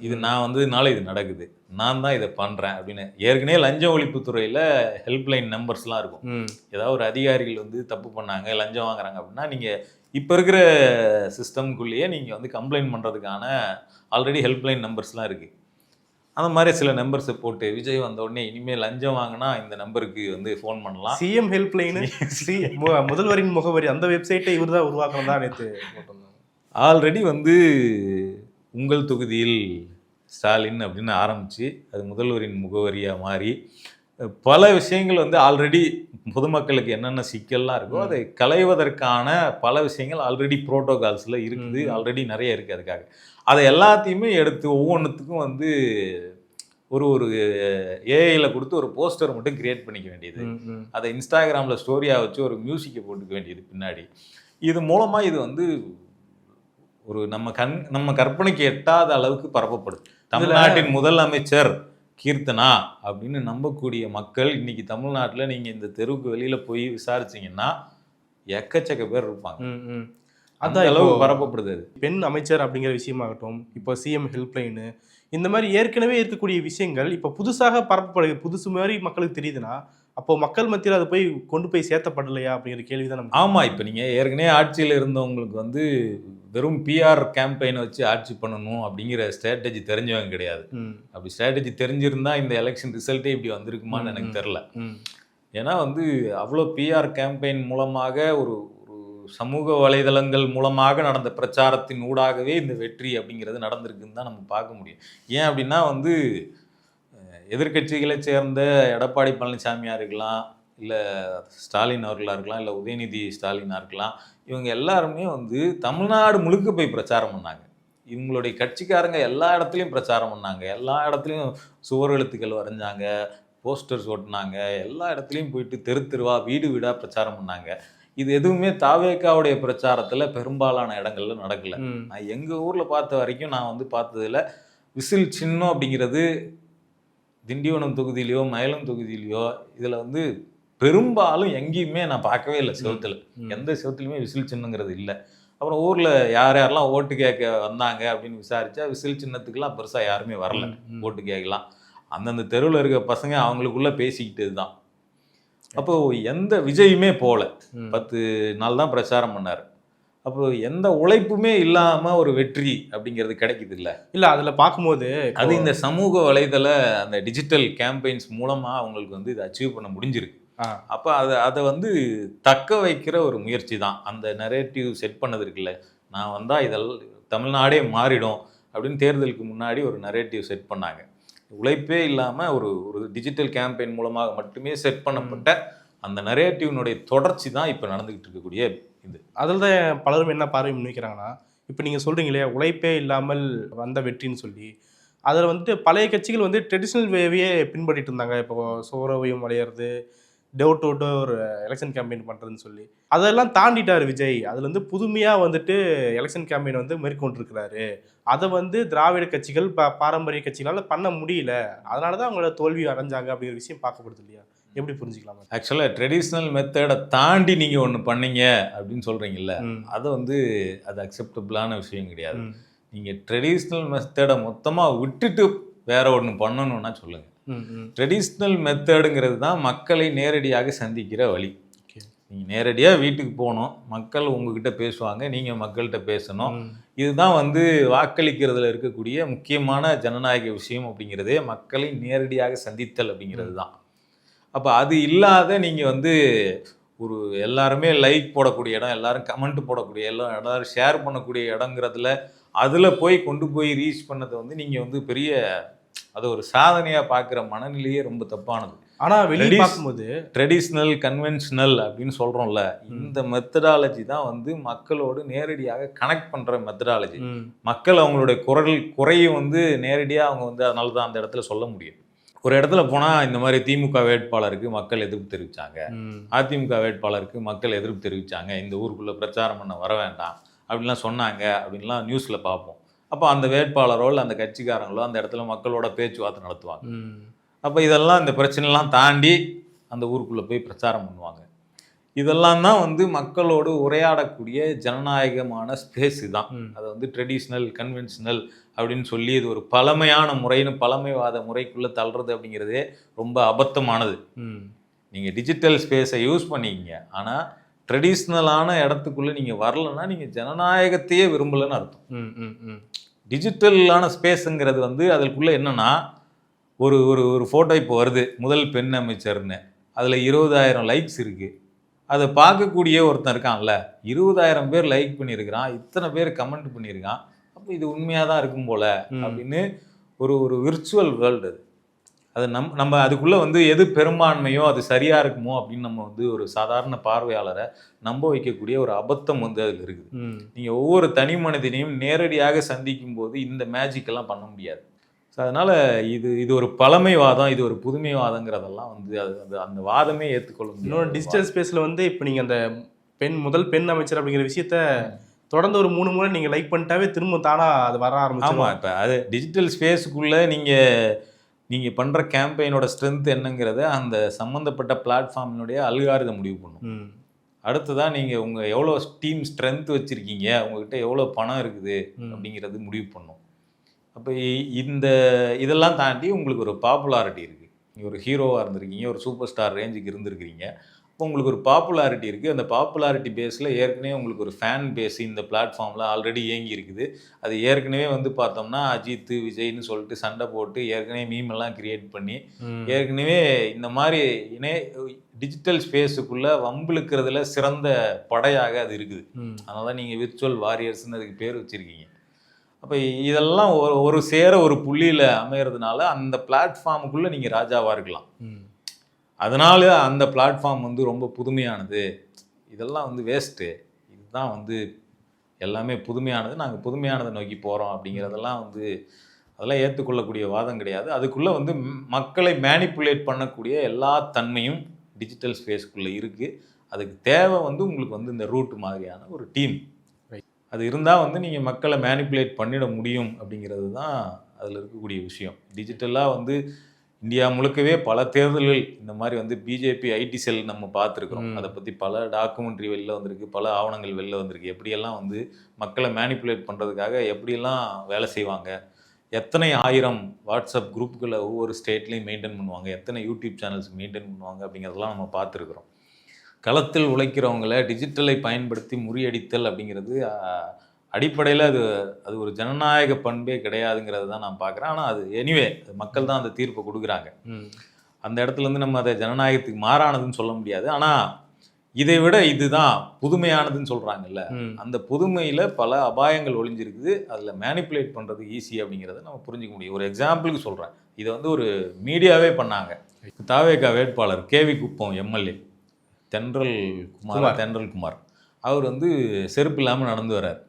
இது நான் வந்ததுனால இது நடக்குது, நான் தான் இதை பண்ணுறேன் அப்படின்னு. ஏற்கனவே லஞ்ச ஒழிப்புத்துறையில் ஹெல்ப்லைன் நம்பர்ஸ்லாம் இருக்கும். ஏதாவது ஒரு அதிகாரிகள் வந்து தப்பு பண்ணாங்க, லஞ்சம் வாங்குறாங்க அப்படின்னா நீங்கள் இப்போ இருக்கிற சிஸ்டம்குள்ளேயே நீங்கள் வந்து கம்ப்ளைண்ட் பண்ணுறதுக்கான ஆல்ரெடி ஹெல்ப்லைன் நம்பர்ஸ்லாம் இருக்குது. அந்த மாதிரி சில நம்பர்ஸை போட்டு விஜய் வந்த உடனே இனிமேல் லஞ்சம் வாங்கினா இந்த நம்பருக்கு வந்து ஃபோன் பண்ணலாம்.
சிஎம் ஹெல்ப்லைனு முதல்வரின் முகவரி அந்த வெப்சைட்டை இவர் தான் உருவாக்கணும் தான் நேற்று போட்டிருந்தாங்க.
ஆல்ரெடி வந்து உங்கள் தொகுதியில் ஸ்டாலின் அப்படின்னு ஆரம்பித்து அது முதல்வரின் முகவரியாக மாறி பல விஷயங்கள் வந்து ஆல்ரெடி பொதுமக்களுக்கு என்னென்ன சிக்கல்லாம் இருக்கோ அதை களைவதற்கான பல விஷயங்கள் ஆல்ரெடி ப்ரோட்டோகால்ஸில் இருக்குது, ஆல்ரெடி நிறைய இருக்குது. அதுக்காக அதை எல்லாத்தையுமே எடுத்து ஒவ்வொன்றுத்துக்கும் வந்து ஒரு ஏஐயில் கொடுத்து ஒரு போஸ்டர் மட்டும் கிரியேட் பண்ணிக்க வேண்டியது, அதை இன்ஸ்டாகிராமில் ஸ்டோரியாக வச்சு ஒரு மியூசிக்கை போட்டுக்க வேண்டியது பின்னாடி. இது மூலமாக இது வந்து ஒரு நம்ம கற்பனைக்கு எட்டாத அளவுக்கு பரப்பப்படுது. தமிழ்நாட்டின் முதல் அமைச்சர் கீர்த்தனா அப்படின்னு நம்பக்கூடிய மக்கள் இன்னைக்கு தமிழ்நாட்டில் நீங்கள் இந்த தெருவுக்கு வெளியில் போய் விசாரிச்சிங்கன்னா எக்கச்சக்க பேர் இருப்பாங்க. அந்த அளவுக்கு பரப்பப்படுது. அது
பெண் அமைச்சர் அப்படிங்கிற விஷயமாகட்டும், இப்போ சிஎம் ஹெல்ப்லைனு, இந்த மாதிரி ஏற்கனவே இருக்கக்கூடிய விஷயங்கள் இப்போ புதுசாக பரப்பப்படுது, புதுசு மாதிரி மக்களுக்கு தெரியுதுன்னா அப்போ மக்கள் மத்தியில் அதை போய் கொண்டு போய் சேர்த்தப்படலையா அப்படிங்கிற கேள்வி தான் நமக்கு.
ஆமாம், இப்போ நீங்கள் ஏற்கனவே ஆட்சியில் இருந்தவங்களுக்கு வந்து வெறும் பிஆர் கேம்பெயினை வச்சு ஆட்சி பண்ணணும் அப்படிங்கிற ஸ்ட்ராட்டஜி தெரிஞ்சவங்க கிடையாது. அப்படி ஸ்ட்ராட்டஜி தெரிஞ்சிருந்தா இந்த எலெக்ஷன் ரிசல்ட்டே இப்படி வந்திருக்குமான்னு எனக்கு தெரில. ஏன்னா வந்து அவ்வளோ பிஆர் கேம்பெயின் மூலமாக ஒரு சமூக வலைதளங்கள் மூலமாக நடந்த பிரச்சாரத்தின் ஊடாகவே இந்த வெற்றி அப்படிங்கிறது நடந்திருக்குன்னு தான் நம்ம பார்க்க முடியும். ஏன் அப்படின்னா வந்து எதிர்கட்சிகளை சேர்ந்த எடப்பாடி பழனிசாமியாக இருக்கலாம், இல்லை ஸ்டாலின் அவர்களாக இருக்கலாம், இல்லை உதயநிதி ஸ்டாலினாக இருக்கலாம், இவங்க எல்லாருமே வந்து தமிழ்நாடு முழுக்க போய் பிரச்சாரம் பண்ணாங்க. இவங்களுடைய கட்சிக்காரங்க எல்லா இடத்துலையும் பிரச்சாரம் பண்ணாங்க, எல்லா இடத்துலையும் சுவர் எழுத்துக்கள் வரைஞ்சாங்க, போஸ்டர்ஸ் ஓட்டினாங்க, எல்லா இடத்துலையும் போயிட்டு தெரு தெருவா வீடு வீடாக பிரச்சாரம் பண்ணாங்க. இது எதுவுமே தாவேக்காவுடைய பிரச்சாரத்தில் பெரும்பாலான இடங்கள்ல நடக்கலை. நான் எங்கள் ஊரில் பார்த்த வரைக்கும் நான் வந்து பார்த்ததில் விசில் சின்னம் அப்படிங்கிறது திண்டிவனம் தொகுதியிலையோ மயிலம் தொகுதியிலையோ இதில் வந்து பெரும்பாலும் எங்கேயுமே நான் பார்க்கவே இல்லை. செவத்தில் எந்த செவத்துலையுமே விசில் சின்னங்கிறது இல்லை. அப்புறம் ஊரில் யாரெல்லாம் ஓட்டு கேட்க வந்தாங்க அப்படின்னு விசாரித்தா விசில் சின்னத்துக்கெல்லாம் பெருசாக யாருமே வரல ஓட்டு கேட்கலாம். அந்தந்த தெருவில் இருக்க பசங்க அவங்களுக்குள்ளே பேசிக்கிட்டு தான். அப்போது எந்த விஜயுமே போகல, 10 நாள் தான் பிரச்சாரம் பண்ணார். அப்போ எந்த உழைப்புமே இல்லாமல் ஒரு வெற்றி அப்படிங்கிறது கிடைக்குது இல்லை
அதில் பார்க்கும்போது
அது இந்த சமூக வலைதள அந்த டிஜிட்டல் கேம்பெயின்ஸ் மூலமாக அவங்களுக்கு வந்து இதை அச்சீவ் பண்ண முடிஞ்சிருக்கு. அப்போ அதை வந்து தக்க வைக்கிற ஒரு முயற்சி தான் அந்த நரேட்டிவ் செட் பண்ணது இருக்குல்ல. நான் வந்தால் இதெல்லாம் தமிழ்நாடே மாறிடும் அப்படின்னு தேர்தலுக்கு முன்னாடி ஒரு நரேட்டிவ் செட் பண்ணாங்க. உழைப்பே இல்லாமல் ஒரு டிஜிட்டல் கேம்பெயின் மூலமாக மட்டுமே செட் பண்ணப்பட்ட அந்த நரேட்டிவ்னுடைய தொடர்ச்சி தான் இப்போ நடந்துக்கிட்டு இருக்கக்கூடிய இது.
அதில் தான் பலரும் என்ன பார்வை முன்வைக்கிறாங்கன்னா, இப்போ நீங்கள் சொல்கிறீங்களே உழைப்பே இல்லாமல் வந்த வெற்றின்னு சொல்லி, அதில் வந்துட்டு பழைய கட்சிகள் வந்து ட்ரெடிஷ்னல் வேவையே பின்பற்றிட்டு இருந்தாங்க. இப்போ சோரவையும் வளையிறது, door to door election campaign பண்ணுறதுன்னு சொல்லி அதெல்லாம் தாண்டிட்டார் விஜய். அதில் வந்து புதுமையாக வந்துட்டு எலெக்ஷன் கேம்பெயின் வந்து மேற்கொண்டிருக்கிறாரு. அதை வந்து திராவிட கட்சிகள் பாரம்பரிய கட்சிகளால் பண்ண முடியல, அதனால தான் அவங்களோட தோல்வி அடைஞ்சாங்க அப்படிங்கிற விஷயம் பார்க்கப்படுது இல்லையா? எப்படி புரிஞ்சுக்கலாம்?
ஆக்சுவலாக ட்ரெடிஷ்னல் மெத்தடை தாண்டி நீங்கள் ஒன்று பண்ணீங்க அப்படின்னு சொல்கிறீங்கல்ல, அதை வந்து அது அக்செப்டபிளான விஷயம் கிடையாது. நீங்கள் ட்ரெடிஷ்னல் மெத்தடை மொத்தமாக விட்டுட்டு வேற ஒன்று பண்ணணும்னா சொல்லுங்கள். ட்ரெடிஷ்னல் மெத்தடுங்கிறது தான் மக்களை நேரடியாக சந்திக்கிற வழி. நீங்கள் நேரடியாக வீட்டுக்கு போகணும், மக்கள் உங்ககிட்ட பேசுவாங்க, நீங்கள் மக்கள்கிட்ட பேசணும். இதுதான் வந்து வாக்களிக்கிறதுல இருக்கக்கூடிய முக்கியமான ஜனநாயக விஷயம் அப்படிங்கிறதே, மக்களை நேரடியாக சந்தித்தல் அப்படிங்கிறது தான். அப்போ அது இல்லாத நீங்கள் வந்து ஒரு எல்லாருமே லைக் போடக்கூடிய இடம், எல்லாரும் கமெண்ட் போடக்கூடிய இடம், எல்லாரும் ஷேர் பண்ணக்கூடிய இடங்கிறதுல அதில் போய் கொண்டு போய் ரீச் பண்ணதை வந்து நீங்கள் வந்து பெரிய அதை ஒரு சாதனையாக பார்க்குற மனநிலையே ரொம்ப தப்பானது.
ஆனால் வெளியே பார்க்கும்போது
ட்ரெடிஷ்னல் கன்வென்ஷனல் அப்படின்னு சொல்கிறோம்ல, இந்த மெத்தடாலஜி தான் வந்து மக்களோடு நேரடியாக கனெக்ட் பண்ணுற மெத்தடாலஜி. மக்கள் அவங்களுடைய குறையை வந்து நேரடியாக அவங்க வந்து அதனால தான் அந்த இடத்துல சொல்ல முடியும். ஒரு இடத்துல போனால் இந்த மாதிரி திமுக வேட்பாளருக்கு மக்கள் எதிர்ப்பு தெரிவித்தாங்க, அதிமுக வேட்பாளருக்கு மக்கள் எதிர்ப்பு தெரிவித்தாங்க, இந்த ஊருக்குள்ளே பிரச்சாரம் பண்ண வர வேண்டாம் அப்படின்லாம் சொன்னாங்க அப்படின்லாம் நியூஸில் பார்ப்போம். அப்போ அந்த வேட்பாளரோ இல்லை அந்த கட்சிக்காரங்களோ அந்த இடத்துல மக்களோட பேச்சுவார்த்தை நடத்துவாங்க.
ம்.
அப்போ இதெல்லாம் இந்த பிரச்சனைலாம் தாண்டி அந்த ஊருக்குள்ளே போய் பிரச்சாரம் பண்ணுவாங்க. இதெல்லாம் தான் வந்து மக்களோடு உரையாடக்கூடிய ஜனநாயகமான ஸ்பேஸ் தான்.
ம்.
அதை வந்து ட்ரெடிஷ்னல் கன்வென்ஷனல் அப்படின்னு சொல்லி இது ஒரு பழமையான முறைன்னு பழமைவாத முறைக்குள்ளே தள்ளுறது அப்படிங்கிறதே ரொம்ப அபத்தமானது.
ம்.
நீங்கள் டிஜிட்டல் ஸ்பேஸை யூஸ் பண்ணிக்கிங்க, ஆனால் ட்ரெடிஷ்னலான இடத்துக்குள்ளே நீங்கள் வரலன்னா நீங்கள் ஜனநாயகத்தையே விரும்பலைன்னு அர்த்தம்.
ம். ம். ம்.
டிஜிட்டலான ஸ்பேஸுங்கிறது வந்து அதுக்குள்ளே என்னென்னா ஒரு ஒரு ஒரு ஃபோட்டோ இப்போ வருது முதல் பெண் அமைச்சர்னு, அதில் 20,000 லைக்ஸ் இருக்குது. அதை பார்க்கக்கூடிய ஒருத்தன் இருக்கான்ல, 20,000 பேர் லைக் பண்ணியிருக்கிறான், இத்தனை பேர் கமெண்ட் பண்ணியிருக்கான், அப்போ இது உண்மையாக தான் இருக்கும் போல அப்படின்னு ஒரு ஒரு விர்ச்சுவல் வேர்ல்டு அது. அது நம்ம அதுக்குள்ளே வந்து எது பெரும்பான்மையோ அது சரியாக இருக்குமோ அப்படின்னு நம்ம வந்து ஒரு சாதாரண பார்வையாளரை நம்ப வைக்கக்கூடிய ஒரு அபத்தம் வந்து அதில் இருக்குது. நீங்கள் ஒவ்வொரு தனி மனிதனையும் நேரடியாக சந்திக்கும் போது இந்த மேஜிக்கெல்லாம் பண்ண முடியாது. ஸோ அதனால் இது ஒரு பழமைவாதம், இது ஒரு புதுமைவாதங்கிறதெல்லாம் வந்து அது அந்த வாதமே ஏற்றுக்கொள்ள முடியும்.
இன்னொரு டிஜிட்டல் ஸ்பேஸில் வந்து இப்போ நீங்கள் அந்த முதல் பெண் அமைச்சர் அப்படிங்கிற விஷயத்த தொடர்ந்து ஒரு 3 முறை நீங்கள் லைக் பண்ணிட்டாவே திரும்ப தானாக அது வர ஆரம்பிச்சு.
ஆமாம், இப்போ அது டிஜிட்டல் ஸ்பேஸுக்குள்ளே நீங்கள் பண்ணுற கேம்பெயினோட ஸ்ட்ரென்த் என்னங்கிறத அந்த சம்மந்தப்பட்ட பிளாட்ஃபார்மினுடைய அல்காரிதம் முடிவு பண்ணும். அடுத்ததான் நீங்கள் உங்கள் எவ்வளோ டீம் ஸ்ட்ரென்த் வச்சுருக்கீங்க, உங்கள்கிட்ட எவ்வளோ பணம் இருக்குது அப்படிங்கிறது முடிவு பண்ணும். அப்போ இதெல்லாம் தாண்டி உங்களுக்கு ஒரு பாப்புலாரிட்டி இருக்குது. நீங்கள் ஒரு ஹீரோவாக இருந்திருக்கீங்க, ஒரு சூப்பர் ஸ்டார் ரேஞ்சுக்கு இருந்திருக்கிறீங்க. அப்போ உங்களுக்கு ஒரு பாப்புலாரிட்டி இருக்குது. அந்த பாப்புலாரிட்டி பேஸில் ஏற்கனவே உங்களுக்கு ஒரு ஃபேன் பேஸ் இந்த பிளாட்ஃபார்மில் ஆல்ரெடி இயங்கி இருக்குது. அது ஏற்கனவே வந்து பார்த்தோம்னா அஜித் விஜய்னு சொல்லிட்டு சண்டை போட்டு ஏற்கனவே மீம் எல்லாம் கிரியேட் பண்ணி ஏற்கனவே இந்த மாதிரி டிஜிட்டல் ஸ்பேஸுக்குள்ளே வம்பிழுக்கிறதுல சிறந்த படையாக அது இருக்குது. அதனால தான் நீங்கள் விர்ச்சுவல் வாரியர்ஸ்ன்னு அதுக்கு பேர் வச்சுருக்கீங்க. அப்போ இதெல்லாம் ஒரு சேர ஒரு புள்ளியில் அமைகிறதுனால அந்த பிளாட்ஃபார்முக்குள்ளே நீங்கள் ராஜாவாக இருக்கலாம். அதனால அந்த பிளாட்ஃபார்ம் வந்து ரொம்ப புதுமையானது, இதெல்லாம் வந்து வேஸ்ட்டு, இதுதான் வந்து எல்லாமே புதுமையானது, நாங்கள் புதுமையானதை நோக்கி போகிறோம் அப்படிங்கிறதெல்லாம் வந்து அதெல்லாம் ஏற்றுக்கொள்ளக்கூடிய வாதம் கிடையாது. அதுக்குள்ளே வந்து மக்களை மேனிப்புலேட் பண்ணக்கூடிய எல்லா தன்மையும் டிஜிட்டல் ஸ்பேஸ்க்குள்ளே இருக்குது. அதுக்கு தேவை வந்து உங்களுக்கு வந்து இந்த ரூட் மாதிரியான ஒரு டீம். அது இருந்தால் வந்து நீங்கள் மக்களை மேனிப்புலேட் பண்ணிட முடியும் அப்படிங்கிறது தான் அதில் இருக்கக்கூடிய விஷயம். டிஜிட்டலாக வந்து இந்தியா முழுக்கவே பல தேர்தல்கள் இந்த மாதிரி வந்து பிஜேபி ஐடி செல் நம்ம பார்த்துருக்குறோம். அதை பற்றி பல டாக்குமெண்ட்ரி வெளில வந்திருக்கு, பல ஆவணங்கள் வெளில வந்திருக்கு. எப்படியெல்லாம் வந்து மக்களை மேனிப்புலேட் பண்ணுறதுக்காக எப்படியெல்லாம் வேலை செய்வாங்க, எத்தனை 1000 வாட்ஸ்அப் குரூப்புகளை ஒவ்வொரு ஸ்டேட்லேயும் மெயின்டைன் பண்ணுவாங்க, எத்தனை யூடியூப் சேனல்ஸ் மெயின்டைன் பண்ணுவாங்க அப்படிங்கிறதெல்லாம் நம்ம பார்த்துருக்குறோம். களத்தில் உழைக்கிறவங்களை டிஜிட்டலை பயன்படுத்தி முறியடித்தல் அப்படிங்கிறது அடிப்படையில் அது ஒரு ஜனநாயக பண்பே கிடையாதுங்கிறது தான் நான் பார்க்குறேன். ஆனால் அது எனிவே மக்கள் தான் அந்த தீர்ப்பை கொடுக்குறாங்க. அந்த இடத்துலேருந்து நம்ம அதை ஜனநாயகத்துக்கு மாறானதுன்னு சொல்ல முடியாது. ஆனால் இதை விட இதுதான் புதுமையானதுன்னு சொல்கிறாங்கல்ல, அந்த புதுமையில் பல அபாயங்கள் ஒளிஞ்சிருக்குது. அதில் மேனிப்புலேட் பண்ணுறது ஈஸி அப்படிங்கிறத நம்ம புரிஞ்சிக்க முடியும். ஒரு எக்ஸாம்பிளுக்கு சொல்கிறேன், இதை வந்து ஒரு மீடியாவே பண்ணாங்க. தாவேகா வேட்பாளர் கேவி குப்பம் எம்எல்ஏ தென்றல் குமார், அவர் வந்து செருப்பு இல்லாமல் நடந்து வர்றார்.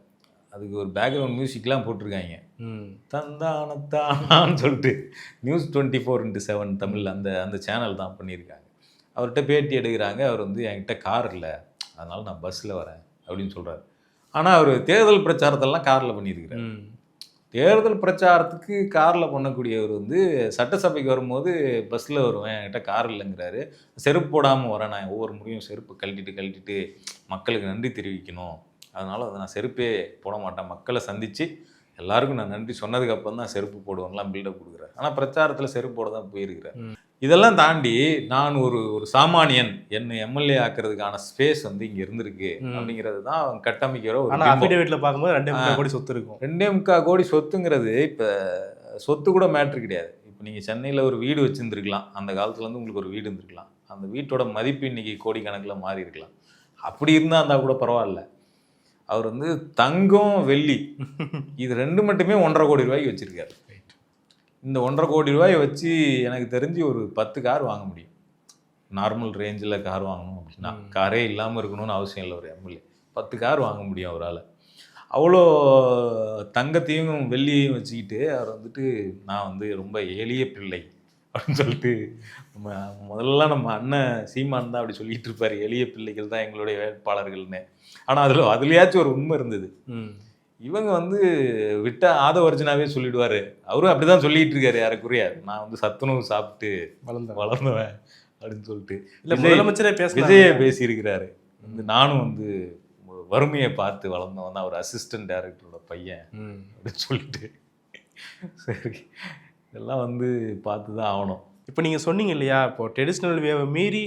அதுக்கு ஒரு பேக்ரவுண்ட் மியூசிக்லாம் போட்டிருக்காங்க, தந்தானத்தானான்னு சொல்லிட்டு. நியூஸ் 24x7 தமிழ் அந்த சேனல் தான் பண்ணியிருக்காங்க. அவர்கிட்ட பேட்டி எடுக்கிறாங்க. அவர் வந்து என்கிட்ட கார் இல்லை, அதனால் நான் பஸ்ஸில் வரேன் அப்படின்னு சொல்கிறார். ஆனால் அவர் தேர்தல் பிரச்சாரத்தெல்லாம் காரில் பண்ணியிருக்கிறார். தேர்தல் பிரச்சாரத்துக்கு காரில் பண்ணக்கூடியவர் வந்து சட்டசபைக்கு வரும்போது பஸ்ஸில் வருவேன், என்கிட்ட கார் இல்லைங்கிறாரு. செருப்பு போடாமல் வரேன், நான் ஒவ்வொரு முறையும் செருப்பு கழட்டிட்டு மக்களுக்கு நன்றி தெரிவிக்கணும், அதனால் அதை நான் செருப்பே போட மாட்டேன், மக்களை சந்தித்து எல்லாருக்கும் நான் நன்றி சொன்னதுக்கப்புறம் தான் செருப்பு போடுவாங்களாம் பில்டப் கொடுக்குறாரு. ஆனால் பிரச்சாரத்தில் செருப்பு போட தான் போயிருக்கிறார். இதெல்லாம் தாண்டி நான் ஒரு சாமானியன், என்னை எம்எல்ஏ ஆக்குறதுக்கான ஸ்பேஸ் வந்து இங்கே இருந்திருக்கு அப்படிங்கிறது தான் அவங்க கட்டமைக்கிற ஒரு.
ஆனால் அஃபிடேவிட்டில் பார்க்கும்போது 2.25 கோடி சொத்து இருக்கும்.
2.25 கோடி சொத்துங்கிறது இப்போ சொத்து கூட மேட்ரு கிடையாது. இப்போ நீங்கள் சென்னையில் ஒரு வீடு வச்சுருந்துருக்கலாம், அந்த காலத்துலேருந்து உங்களுக்கு ஒரு வீடு இருந்திருக்கலாம், அந்த வீட்டோட மதிப்பு இன்றைக்கி கோடிக்கணக்கில் மாறி இருக்கலாம். அப்படி இருந்தால் கூட பரவாயில்ல. அவர் வந்து தங்கம் வெள்ளி இது 2 மட்டுமே 1.5 கோடி ரூபாய்க்கு வச்சுருக்காரு. இந்த 1.5 கோடி ரூபாயை வச்சு எனக்கு தெரிஞ்சு ஒரு 10 கார் வாங்க முடியும். நார்மல் ரேஞ்சில் கார் வாங்கணும் அப்படின்னா, காரே இல்லாமல் இருக்கணும்னு அவசியம் இல்லை. ஒரு எம்எல்ஏ 10 கார் வாங்க முடியும் அவரால். அவ்வளோ தங்கத்தையும் வெள்ளியையும் வச்சுக்கிட்டு அவர் வந்துட்டு நான் வந்து ரொம்ப எளிய பிள்ளை அப்படின்னு சொல்லிட்டு, முதல்ல நம்ம அண்ணன் சீமான் தான் அப்படி சொல்லிட்டு இருப்பார், எளிய பிள்ளைகள் தான் எங்களுடைய வேட்பாளர்கள்னு. ஆனால் அதுலேயாச்சும் ஒரு உண்மை இருந்தது. இவங்க வந்து விட்ட ஆதவர்ஜனாவே சொல்லிடுவாரு. அவரும் அப்படிதான் சொல்லிட்டு இருக்காரு ஏறக்குறைய. நான் வந்து சத்துணவு சாப்பிட்டு வளர்ந்தவன் அப்படின்னு சொல்லிட்டு.
இல்ல
விஜய்
முதலமைச்சரே
விஜயே
பேசினாங்க.
பேசியிருக்கிறாரு. வந்து நானும் வந்து வறுமையை பார்த்து வளர்ந்தவன் தான், ஒரு அசிஸ்டன்ட் டைரக்டரோட பையன் அப்படின்னு சொல்லிட்டு. சரி, இதெல்லாம் வந்து பார்த்து தான் ஆகணும்.
இப்போ நீங்க சொன்னீங்க இல்லையா, இப்போ ட்ரெடிஷ்னல் வேவை மீறி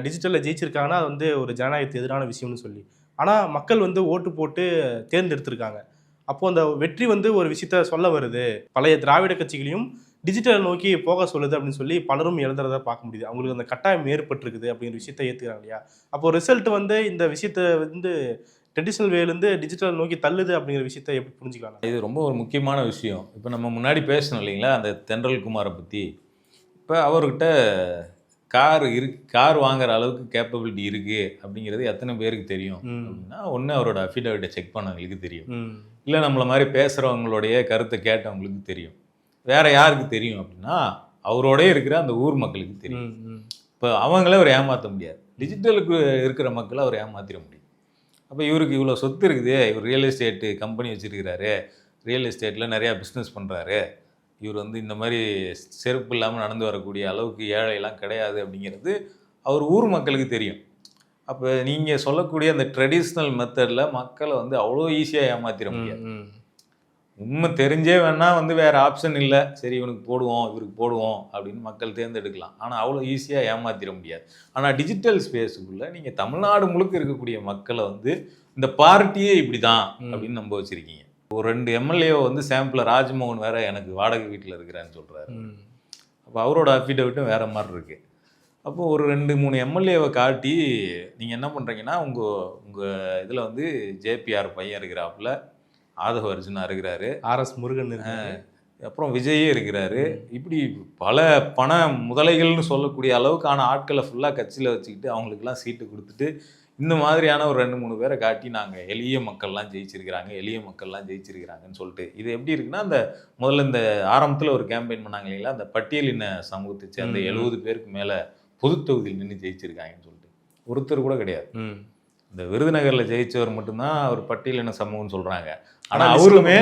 டிஜிட்டலில் ஜெயிச்சிருக்காங்கன்னா அது வந்து ஒரு ஜனநாயகத்துக்கு எதிரான விஷயம்னு சொல்லி. ஆனால் மக்கள் வந்து ஓட்டு போட்டு தேர்ந்தெடுத்திருக்காங்க. அப்போ அந்த வெற்றி வந்து ஒரு விஷயத்த சொல்ல வருது, பழைய திராவிட கட்சிகளையும் டிஜிட்டல் நோக்கி போக சொல்லுது அப்படின்னு சொல்லி பலரும் எழுதுறத பார்க்க முடியுது. அவங்களுக்கு அந்த கட்டாயம் ஏற்பட்டிருக்குது அப்படிங்கிற விஷயத்த ஏற்றுக்கிறாங்க இல்லையா. அப்போ ரிசல்ட் வந்து இந்த விஷயத்த வந்து ட்ரெடிஷ்னல் வேலேருந்து டிஜிட்டல் நோக்கி தள்ளுது அப்படிங்கிற விஷயத்த எப்படி புரிஞ்சுக்கலாம்?
இது ரொம்ப ஒரு முக்கியமான விஷயம். இப்போ நம்ம முன்னாடி பேசணும் இல்லைங்களா, அந்த தென்றல் குமாரை பற்றி. இப்போ அவர்கிட்ட கார் வாங்குற அளவுக்கு கேப்பபிலிட்டி இருக்குது அப்படிங்கிறது எத்தனை பேருக்கு தெரியும் அப்படின்னா, ஒன்று அவரோட அஃபிடவிட்டை செக் பண்ணவங்களுக்கு தெரியும், இல்லை நம்மளை மாதிரி பேசுகிறவங்களுடைய கருத்தை கேட்டவங்களுக்கு தெரியும். வேற யாருக்கு தெரியும் அப்படின்னா, அவரோடய இருக்கிற அந்த ஊர் மக்களுக்கு தெரியும். இப்போ அவங்களே அவர் ஏமாற்ற முடியாது. டிஜிட்டலுக்கு இருக்கிற மக்களை அவர் ஏமாற்றிட முடியும். அப்போ இவருக்கு இவ்வளோ சொத்து இருக்குது, இவர் ரியல் எஸ்டேட்டு கம்பெனி வச்சுருக்கிறாரு, ரியல் எஸ்டேட்டில் நிறையா பிஸ்னஸ் பண்ணுறாரு, இவர் வந்து இந்த மாதிரி செருப்பு இல்லாமல் நடந்து வரக்கூடிய அளவுக்கு ஏழையெல்லாம் கிடையாது அப்படிங்கிறது அவர் ஊர் மக்களுக்கு தெரியும். அப்போ நீங்கள் சொல்லக்கூடிய அந்த ட்ரெடிஷ்னல் மெத்தடில் மக்களை வந்து அவ்வளோ ஈஸியாக ஏமாற்றிட முடியாது. உண்மை தெரிஞ்சே வேணால் வந்து வேறு ஆப்ஷன் இல்லை, சரி இவனுக்கு போடுவோம் இவருக்கு போடுவோம் அப்படின்னு மக்கள் தேர்ந்தெடுக்கலாம். ஆனால் அவ்வளோ ஈஸியாக ஏமாற்றிட முடியாது. ஆனால் டிஜிட்டல் ஸ்பேஸுக்குள்ளே நீங்கள் தமிழ்நாடு முழுக்க இருக்கக்கூடிய மக்களை வந்து இந்த பார்ட்டியே இப்படி தான் அப்படின்னு நம்ப வச்சுருக்கீங்க. ஒரு 2 எம்எல்ஏ வந்து சாம்பிளில் ராஜ்மோகன் வேற எனக்கு வாடகை வீட்டில் இருக்கிறான்னு சொல்கிறாரு. அப்போ அவரோட அஃபிடவிட்டும் வேறு மாதிரி இருக்குது. அப்போது ஒரு 2-3 எம்எல்ஏவை காட்டி நீங்கள் என்ன பண்ணுறீங்கன்னா, உங்கள் இதில் வந்து ஜேபிஆர் பையன் இருக்கிறாப்புல, ஆதவ அர்ஜுனா இருக்கிறாரு,
ஆர்எஸ் முருகன் இருக்காரு,
அப்புறம் விஜயே இருக்கிறாரு, இப்படி பல பண முதலைகள்னு சொல்லக்கூடிய அளவுக்கான ஆட்களை ஃபுல்லாக கட்சியில் வச்சுக்கிட்டு அவங்களுக்கெல்லாம் சீட்டு கொடுத்துட்டு இந்த மாதிரியான ஒரு 2-3 பேரை காட்டி நாங்கள் எளிய மக்கள்லாம் ஜெயிச்சிருக்கிறாங்கன்னு சொல்லிட்டு இது எப்படி இருக்குன்னா, அந்த முதல்ல இந்த ஆரம்பத்தில் ஒரு கேம்பெயின் பண்ணாங்க இல்லைங்களா, அந்த பட்டியலின சமூகத்தை சேர்ந்த 70 பேருக்கு மேலே பொது தொகுதியில் நின்று ஜெயிச்சிருக்காங்கன்னு சொல்லிட்டு ஒருத்தர் கூட கிடையாது. இந்த விருதுநகரில் ஜெயிச்சவர் மட்டும்தான் அவர் பட்டியலின சமூகம்னு சொல்கிறாங்க. ஆனால் அவருமே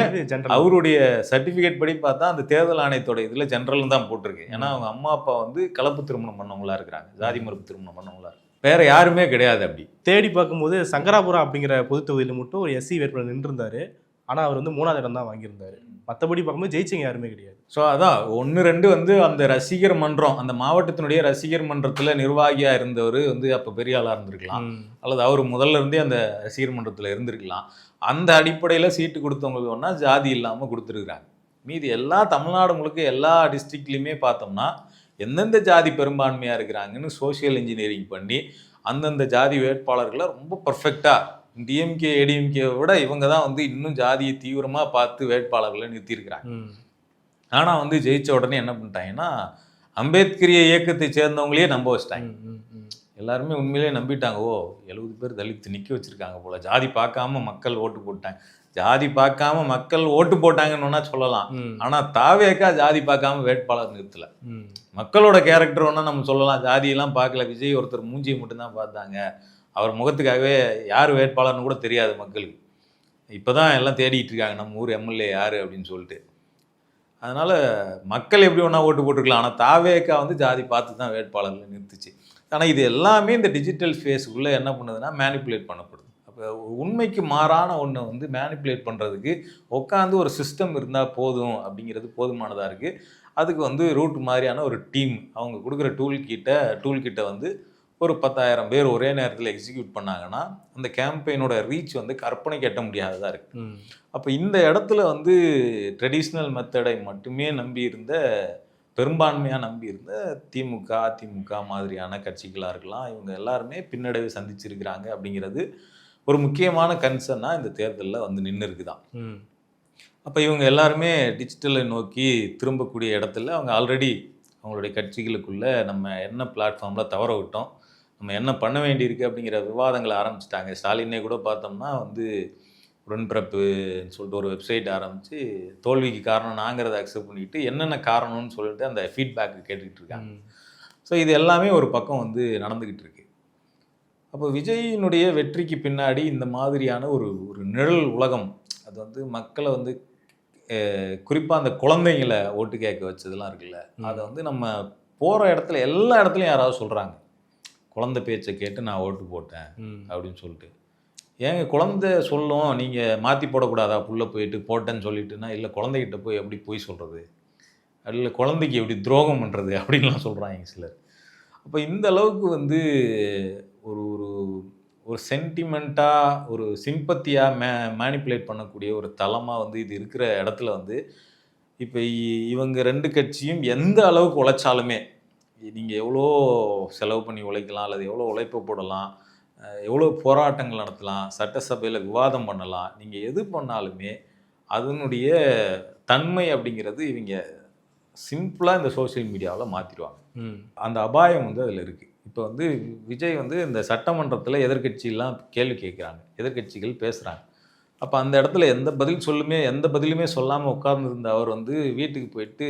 அவருடைய சர்டிஃபிகேட் படி பார்த்தா அந்த தேர்தல் ஆணையத்தோட இதில் ஜென்ரல்னு தான் போட்டிருக்கு. ஏன்னா அவங்க அம்மா அப்பா வந்து கலப்பு திருமணம் பண்ணவங்களா இருக்கிறாங்க, ஜாதி மறுப்பு திருமணம் பண்ணவங்களா, வேற யாருமே கிடையாது. அப்படி தேடி பார்க்கும்போது சங்கராபுரம் அப்படிங்கிற பொது தொகுதியில் மட்டும் ஒரு எஸ்சி வேட்பாளர் நின்றுருந்தாரு. ஆனால் அவர் வந்து 3வது இடம் தான் வாங்கியிருந்தாரு. மற்றபடி பார்க்கும்போது ஜெயிச்சவங்க யாருமே கிடையாது. ஸோ அதான் 1-2 வந்து அந்த ரசிகர் மன்றம், அந்த மாவட்டத்தினுடைய ரசிகர் மன்றத்தில் நிர்வாகியாக இருந்தவர் வந்து அப்போ பெரிய ஆளாக இருந்திருக்கலாம், அல்லது அவர் முதல்ல இருந்தே அந்த ரசிகர் மன்றத்தில் இருந்திருக்கலாம். அந்த அடிப்படையில் சீட்டு கொடுத்தவங்களுக்கு ஒன்றா ஜாதி இல்லாமல் கொடுத்துருக்குறாங்க. மீதி எல்லா தமிழ்நாடு முழுக்க எல்லா டிஸ்ட்ரிக்ட்லையுமே பார்த்தோம்னா எந்தெந்த ஜாதி பெரும்பான்மையாக இருக்கிறாங்கன்னு சோஷியல் இன்ஜினியரிங் பண்ணி அந்தந்த ஜாதி வேட்பாளர்களை ரொம்ப பர்ஃபெக்டாக டிஎம்கே ஏடிஎம்கே விட இவங்க தான் வந்து இன்னும் ஜாதியை தீவிரமாக பார்த்து வேட்பாளர்களை நிறுத்தியிருக்கிறாங்க. ஆனால் வந்து ஜெயிச்ச உடனே என்ன பண்ணிட்டாங்கன்னா, அம்பேத்கரிய இயக்கத்தை சேர்ந்தவங்களையே நம்ப வச்சிட்டாங்க. எல்லாருமே உண்மையிலேயே நம்பிட்டாங்க. ஓ 70 பேர் தலித்து நிற்க வச்சிருக்காங்க போல, ஜாதி பார்க்காம மக்கள் ஓட்டு போட்டாங்க. ஜாதி பார்க்காம மக்கள் ஓட்டு போட்டாங்கன்னு சொல்லலாம். ஆனால் தாவேக்கா ஜாதி பார்க்காம வேட்பாளர் நிறுத்தலை. மக்களோட கேரக்டர் ஒன்றா நம்ம சொல்லலாம், ஜாதியெல்லாம் பார்க்கல. விஜய் ஒருத்தர் மூஞ்சியை மட்டும்தான் பார்த்தாங்க, அவர் முகத்துக்காகவே யார் வேட்பாளர்னு கூட தெரியாது மக்களுக்கு. இப்போ தான் எல்லாம் தேடிட்டு இருக்காங்க நம்ம ஊர் எம்எல்ஏ யார் அப்படின்னு சொல்லிட்டு. அதனால் மக்கள் எப்படி ஒன்றா ஓட்டு போட்டுருக்கலாம். ஆனால் தாவேக்கா வந்து ஜாதி பார்த்து தான் வேட்பாளர்களை நிறுத்துச்சு. ஆனால் இது எல்லாமே இந்த டிஜிட்டல் ஃபேஸுக்குள்ளே என்ன பண்ணுதுன்னா மேனிப்புலேட் பண்ணப்படுது. அப்போ உண்மைக்கு மாறான ஒன்றை வந்து மேனிப்புலேட் பண்ணுறதுக்கு உட்காந்து ஒரு சிஸ்டம் இருந்தால் போதும் அப்படிங்கிறது போதுமானதாக இருக்குது. அதுக்கு வந்து ரூட் மாதிரியான ஒரு டீம், அவங்க கொடுக்குற டூல்கிட்ட வந்து ஒரு 10,000 பேர் ஒரே நேரத்தில் எக்ஸிக்யூட் பண்ணாங்கன்னா அந்த கேம்பெயினோட ரீச் வந்து கற்பனைக்கு எட்ட முடியாததாக இருக்குது. அப்போ இந்த இடத்துல வந்து ட்ரெடிஷ்னல் மெத்தடை மட்டுமே பெரும்பான்மையாக நம்பி இருந்த திமுக, அதிமுக மாதிரியான கட்சிகளாக இருக்கலாம், இவங்க எல்லாருமே பின்னடைவை சந்திச்சிருக்கிறாங்க அப்படிங்கிறது ஒரு முக்கியமான கன்சர்னாக இந்த தேர்தலில் வந்து நின்று இருக்குதான். அப்போ இவங்க எல்லாருமே டிஜிட்டலை நோக்கி திரும்பக்கூடிய இடத்துல அவங்க ஆல்ரெடி அவங்களுடைய கட்சிகளுக்குள்ளே நம்ம என்ன பிளாட்ஃபார்மில் தவற விட்டோம், நம்ம என்ன பண்ண வேண்டியிருக்கு அப்படிங்கிற விவாதங்களை ஆரம்பிச்சிட்டாங்க. ஸ்டாலினே கூட பார்த்தோம்னா வந்து உடன்பிறப்புன்னு சொல்லிட்டு ஒரு வெப்சைட் ஆரம்பித்து தோல்விக்கு காரணம் நாங்கிறத அக்செப்ட் பண்ணிக்கிட்டு என்னென்ன காரணம்னு சொல்லிட்டு அந்த ஃபீட்பேக்கு கேட்டுக்கிட்டு இருக்காங்க. ஸோ இது எல்லாமே ஒரு பக்கம் வந்து நடந்துக்கிட்டு இருக்கு. அப்போ விஜயினுடைய வெற்றிக்கு பின்னாடி இந்த மாதிரியான ஒரு நிழல் உலகம், அது வந்து மக்களை வந்து குறிப்பாக அந்த குழந்தைங்களை ஓட்டு கேட்க வச்சதெல்லாம் இருக்குல்ல, அதை வந்து நம்ம போகிற இடத்துல எல்லா இடத்துலையும் யாராவது சொல்கிறாங்க, குழந்தை பேச்சை கேட்டு நான் ஓட்டு போட்டேன் அப்படின்னு சொல்லிட்டு. ஏங்க குழந்தை சொல்லும், நீங்கள் மாற்றி போடக்கூடாதா புள்ள போயிட்டு போட்டேன்னு சொல்லிட்டுனா, இல்லை குழந்தைகிட்ட போய் எப்படி போய் சொல்கிறது, இல்லை குழந்தைக்கு எப்படி துரோகம் பண்ணுறது அப்படின்லாம் சொல்கிறாங்க சிலர். அப்போ இந்த அளவுக்கு வந்து ஒரு ஒரு ஒரு சென்டிமெண்ட்டாக ஒரு சிம்பத்தியாக மேனிப்புலேட் பண்ணக்கூடிய ஒரு தளமாக வந்து இது இருக்கிற இடத்துல வந்து இப்போ இவங்க 2 கட்சியும் எந்த அளவுக்கு உழைச்சாலுமே, நீங்கள் எவ்வளோ செலவு பண்ணி உழைக்கலாம், அல்லது எவ்வளோ உழைப்பு போடலாம், எவ்வளோ போராட்டங்கள் நடத்தலாம், சட்டசபையில் விவாதம் பண்ணலாம், நீங்கள் எது பண்ணாலுமே அதனுடைய தன்மை அப்படிங்கிறது இவங்க சிம்பிளாக இந்த சோஷியல் மீடியாவில் மாற்றிடுவாங்க. அந்த அபாயம் வந்து அதில் இருக்குது. இப்போ வந்து விஜய் வந்து இந்த சட்டமன்றத்தில் எதிர்க்கட்சியெல்லாம் கேள்வி கேட்குறாங்க, எதிர்க்கட்சிகள் பேசுகிறாங்க. அப்போ அந்த இடத்துல எந்த பதிலுமே சொல்லாமல் உட்கார்ந்துருந்த அவர் வந்து வீட்டுக்கு போயிட்டு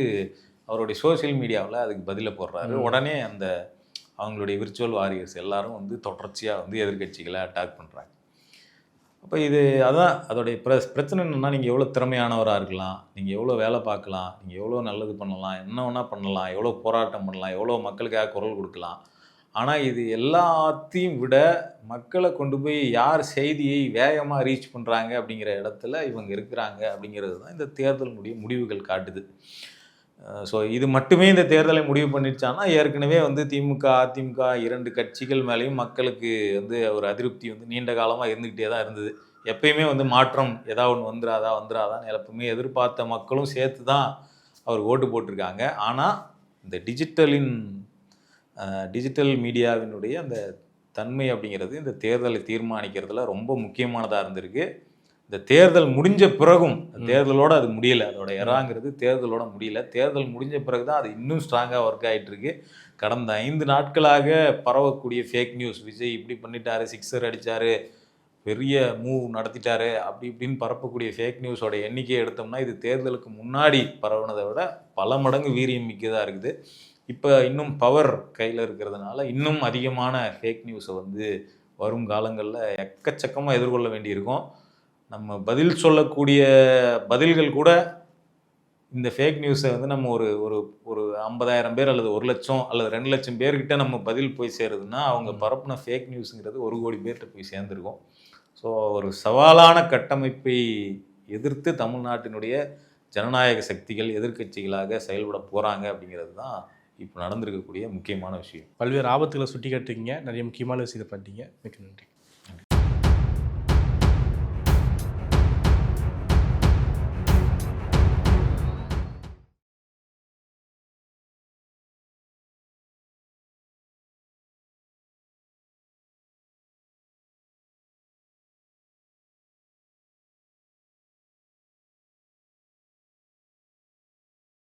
அவருடைய சோஷியல் மீடியாவில் அதுக்கு பதிலை போடுறாரு. உடனே அந்த அவங்களுடைய விர்ச்சுவல் வாரியர்ஸ் எல்லாரும் வந்து தொடர்ச்சியாக வந்து எதிர்க்கட்சிகளை அட்டாக் பண்ணுறாங்க. அப்போ அதான் அதோடைய பிரச்சனை என்னென்னா, நீங்கள் எவ்வளோ திறமையானவராக இருக்கலாம், நீங்கள் எவ்வளோ வேலை பார்க்கலாம், நீங்கள் எவ்வளோ நல்லது பண்ணலாம், என்ன வேணால் பண்ணலாம், எவ்வளோ போராட்டம் பண்ணலாம், எவ்வளோ மக்களுக்காக குரல் கொடுக்கலாம். ஆனால் இது எல்லாத்தையும் விட மக்களை கொண்டு போய் யார் செய்தியை வேகமாக ரீச் பண்ணுறாங்க அப்படிங்கிற இடத்துல இவங்க இருக்கிறாங்க அப்படிங்கிறது தான் இந்த தேர்தலினுடைய முடிவுகள் காட்டுது. ஸோ இது மட்டுமே இந்த தேர்தலை முடிவு பண்ணிடுச்சான்னா, ஏற்கனவே வந்து திமுக, அதிமுக 2 கட்சிகள் மேலேயும் மக்களுக்கு வந்து ஒரு அதிருப்தி வந்து நீண்ட காலமாக இருந்துக்கிட்டே தான் இருந்தது. எப்பயுமே வந்து மாற்றம் ஏதாவது ஒன்று வந்துடாதான்னு எப்பவுமே எதிர்பார்த்த மக்களும் சேர்த்து தான் அவர் ஓட்டு போட்டிருக்காங்க. ஆனால் இந்த டிஜிட்டல் மீடியாவினுடைய அந்த தன்மை அப்படிங்கிறது இந்த தேர்தலை தீர்மானிக்கிறதுல ரொம்ப முக்கியமானதாக இருந்திருக்கு. இந்த தேர்தல் முடிஞ்ச பிறகும், தேர்தலோட அது முடியலை, அதோட எறாங்கிறது தேர்தலோட முடியல. தேர்தல் முடிஞ்ச பிறகு தான் அது இன்னும் ஸ்ட்ராங்காக ஒர்க் ஆகிட்டு இருக்கு. கடந்த 5 நாட்களாக பரவக்கூடிய ஃபேக் நியூஸ், விஜய் இப்படி பண்ணிட்டாரு, சிக்ஸர் அடித்தாரு, பெரிய மூவ் நடத்திட்டாரு, அப்படி இப்படின்னு பரப்பக்கூடிய ஃபேக் நியூஸோட எண்ணிக்கையை எடுத்தோம்னா இது தேர்தலுக்கு முன்னாடி பரவுனதை விட பல மடங்கு வீரியம் மிக்கதாக இருக்குது. இப்போ இன்னும் பவர் கையில் இருக்கிறதுனால இன்னும் அதிகமான ஃபேக் நியூஸை வந்து வரும் காலங்களில் எக்கச்சக்கமாக எதிர்கொள்ள வேண்டியிருக்கும். நம்ம பதில் சொல்லக்கூடிய பதில்கள் கூட இந்த ஃபேக் நியூஸை வந்து நம்ம ஒரு 50,000 பேர் அல்லது 1 லட்சம் அல்லது 2 லட்சம் பேர்கிட்ட நம்ம பதில் போய் சேருதுன்னா, அவங்க பரப்புன ஃபேக் நியூஸுங்கிறது 1 கோடி பேர்கிட்ட போய் சேர்ந்துருக்கும். ஸோ ஒரு சவாலான கட்டமைப்பை எதிர்த்து தமிழ்நாட்டினுடைய ஜனநாயக சக்திகள் எதிர்க்கட்சிகளாக செயல்பட போகிறாங்க அப்படிங்கிறது தான் இப்போ நடந்திருக்கக்கூடிய முக்கியமான விஷயம்.
பல்வேறு ஆபத்துகளை சுட்டி காட்டுறீங்க, நிறைய முக்கியமான விஷயத்தை பண்ணிட்டீங்க. மிக்க நன்றி.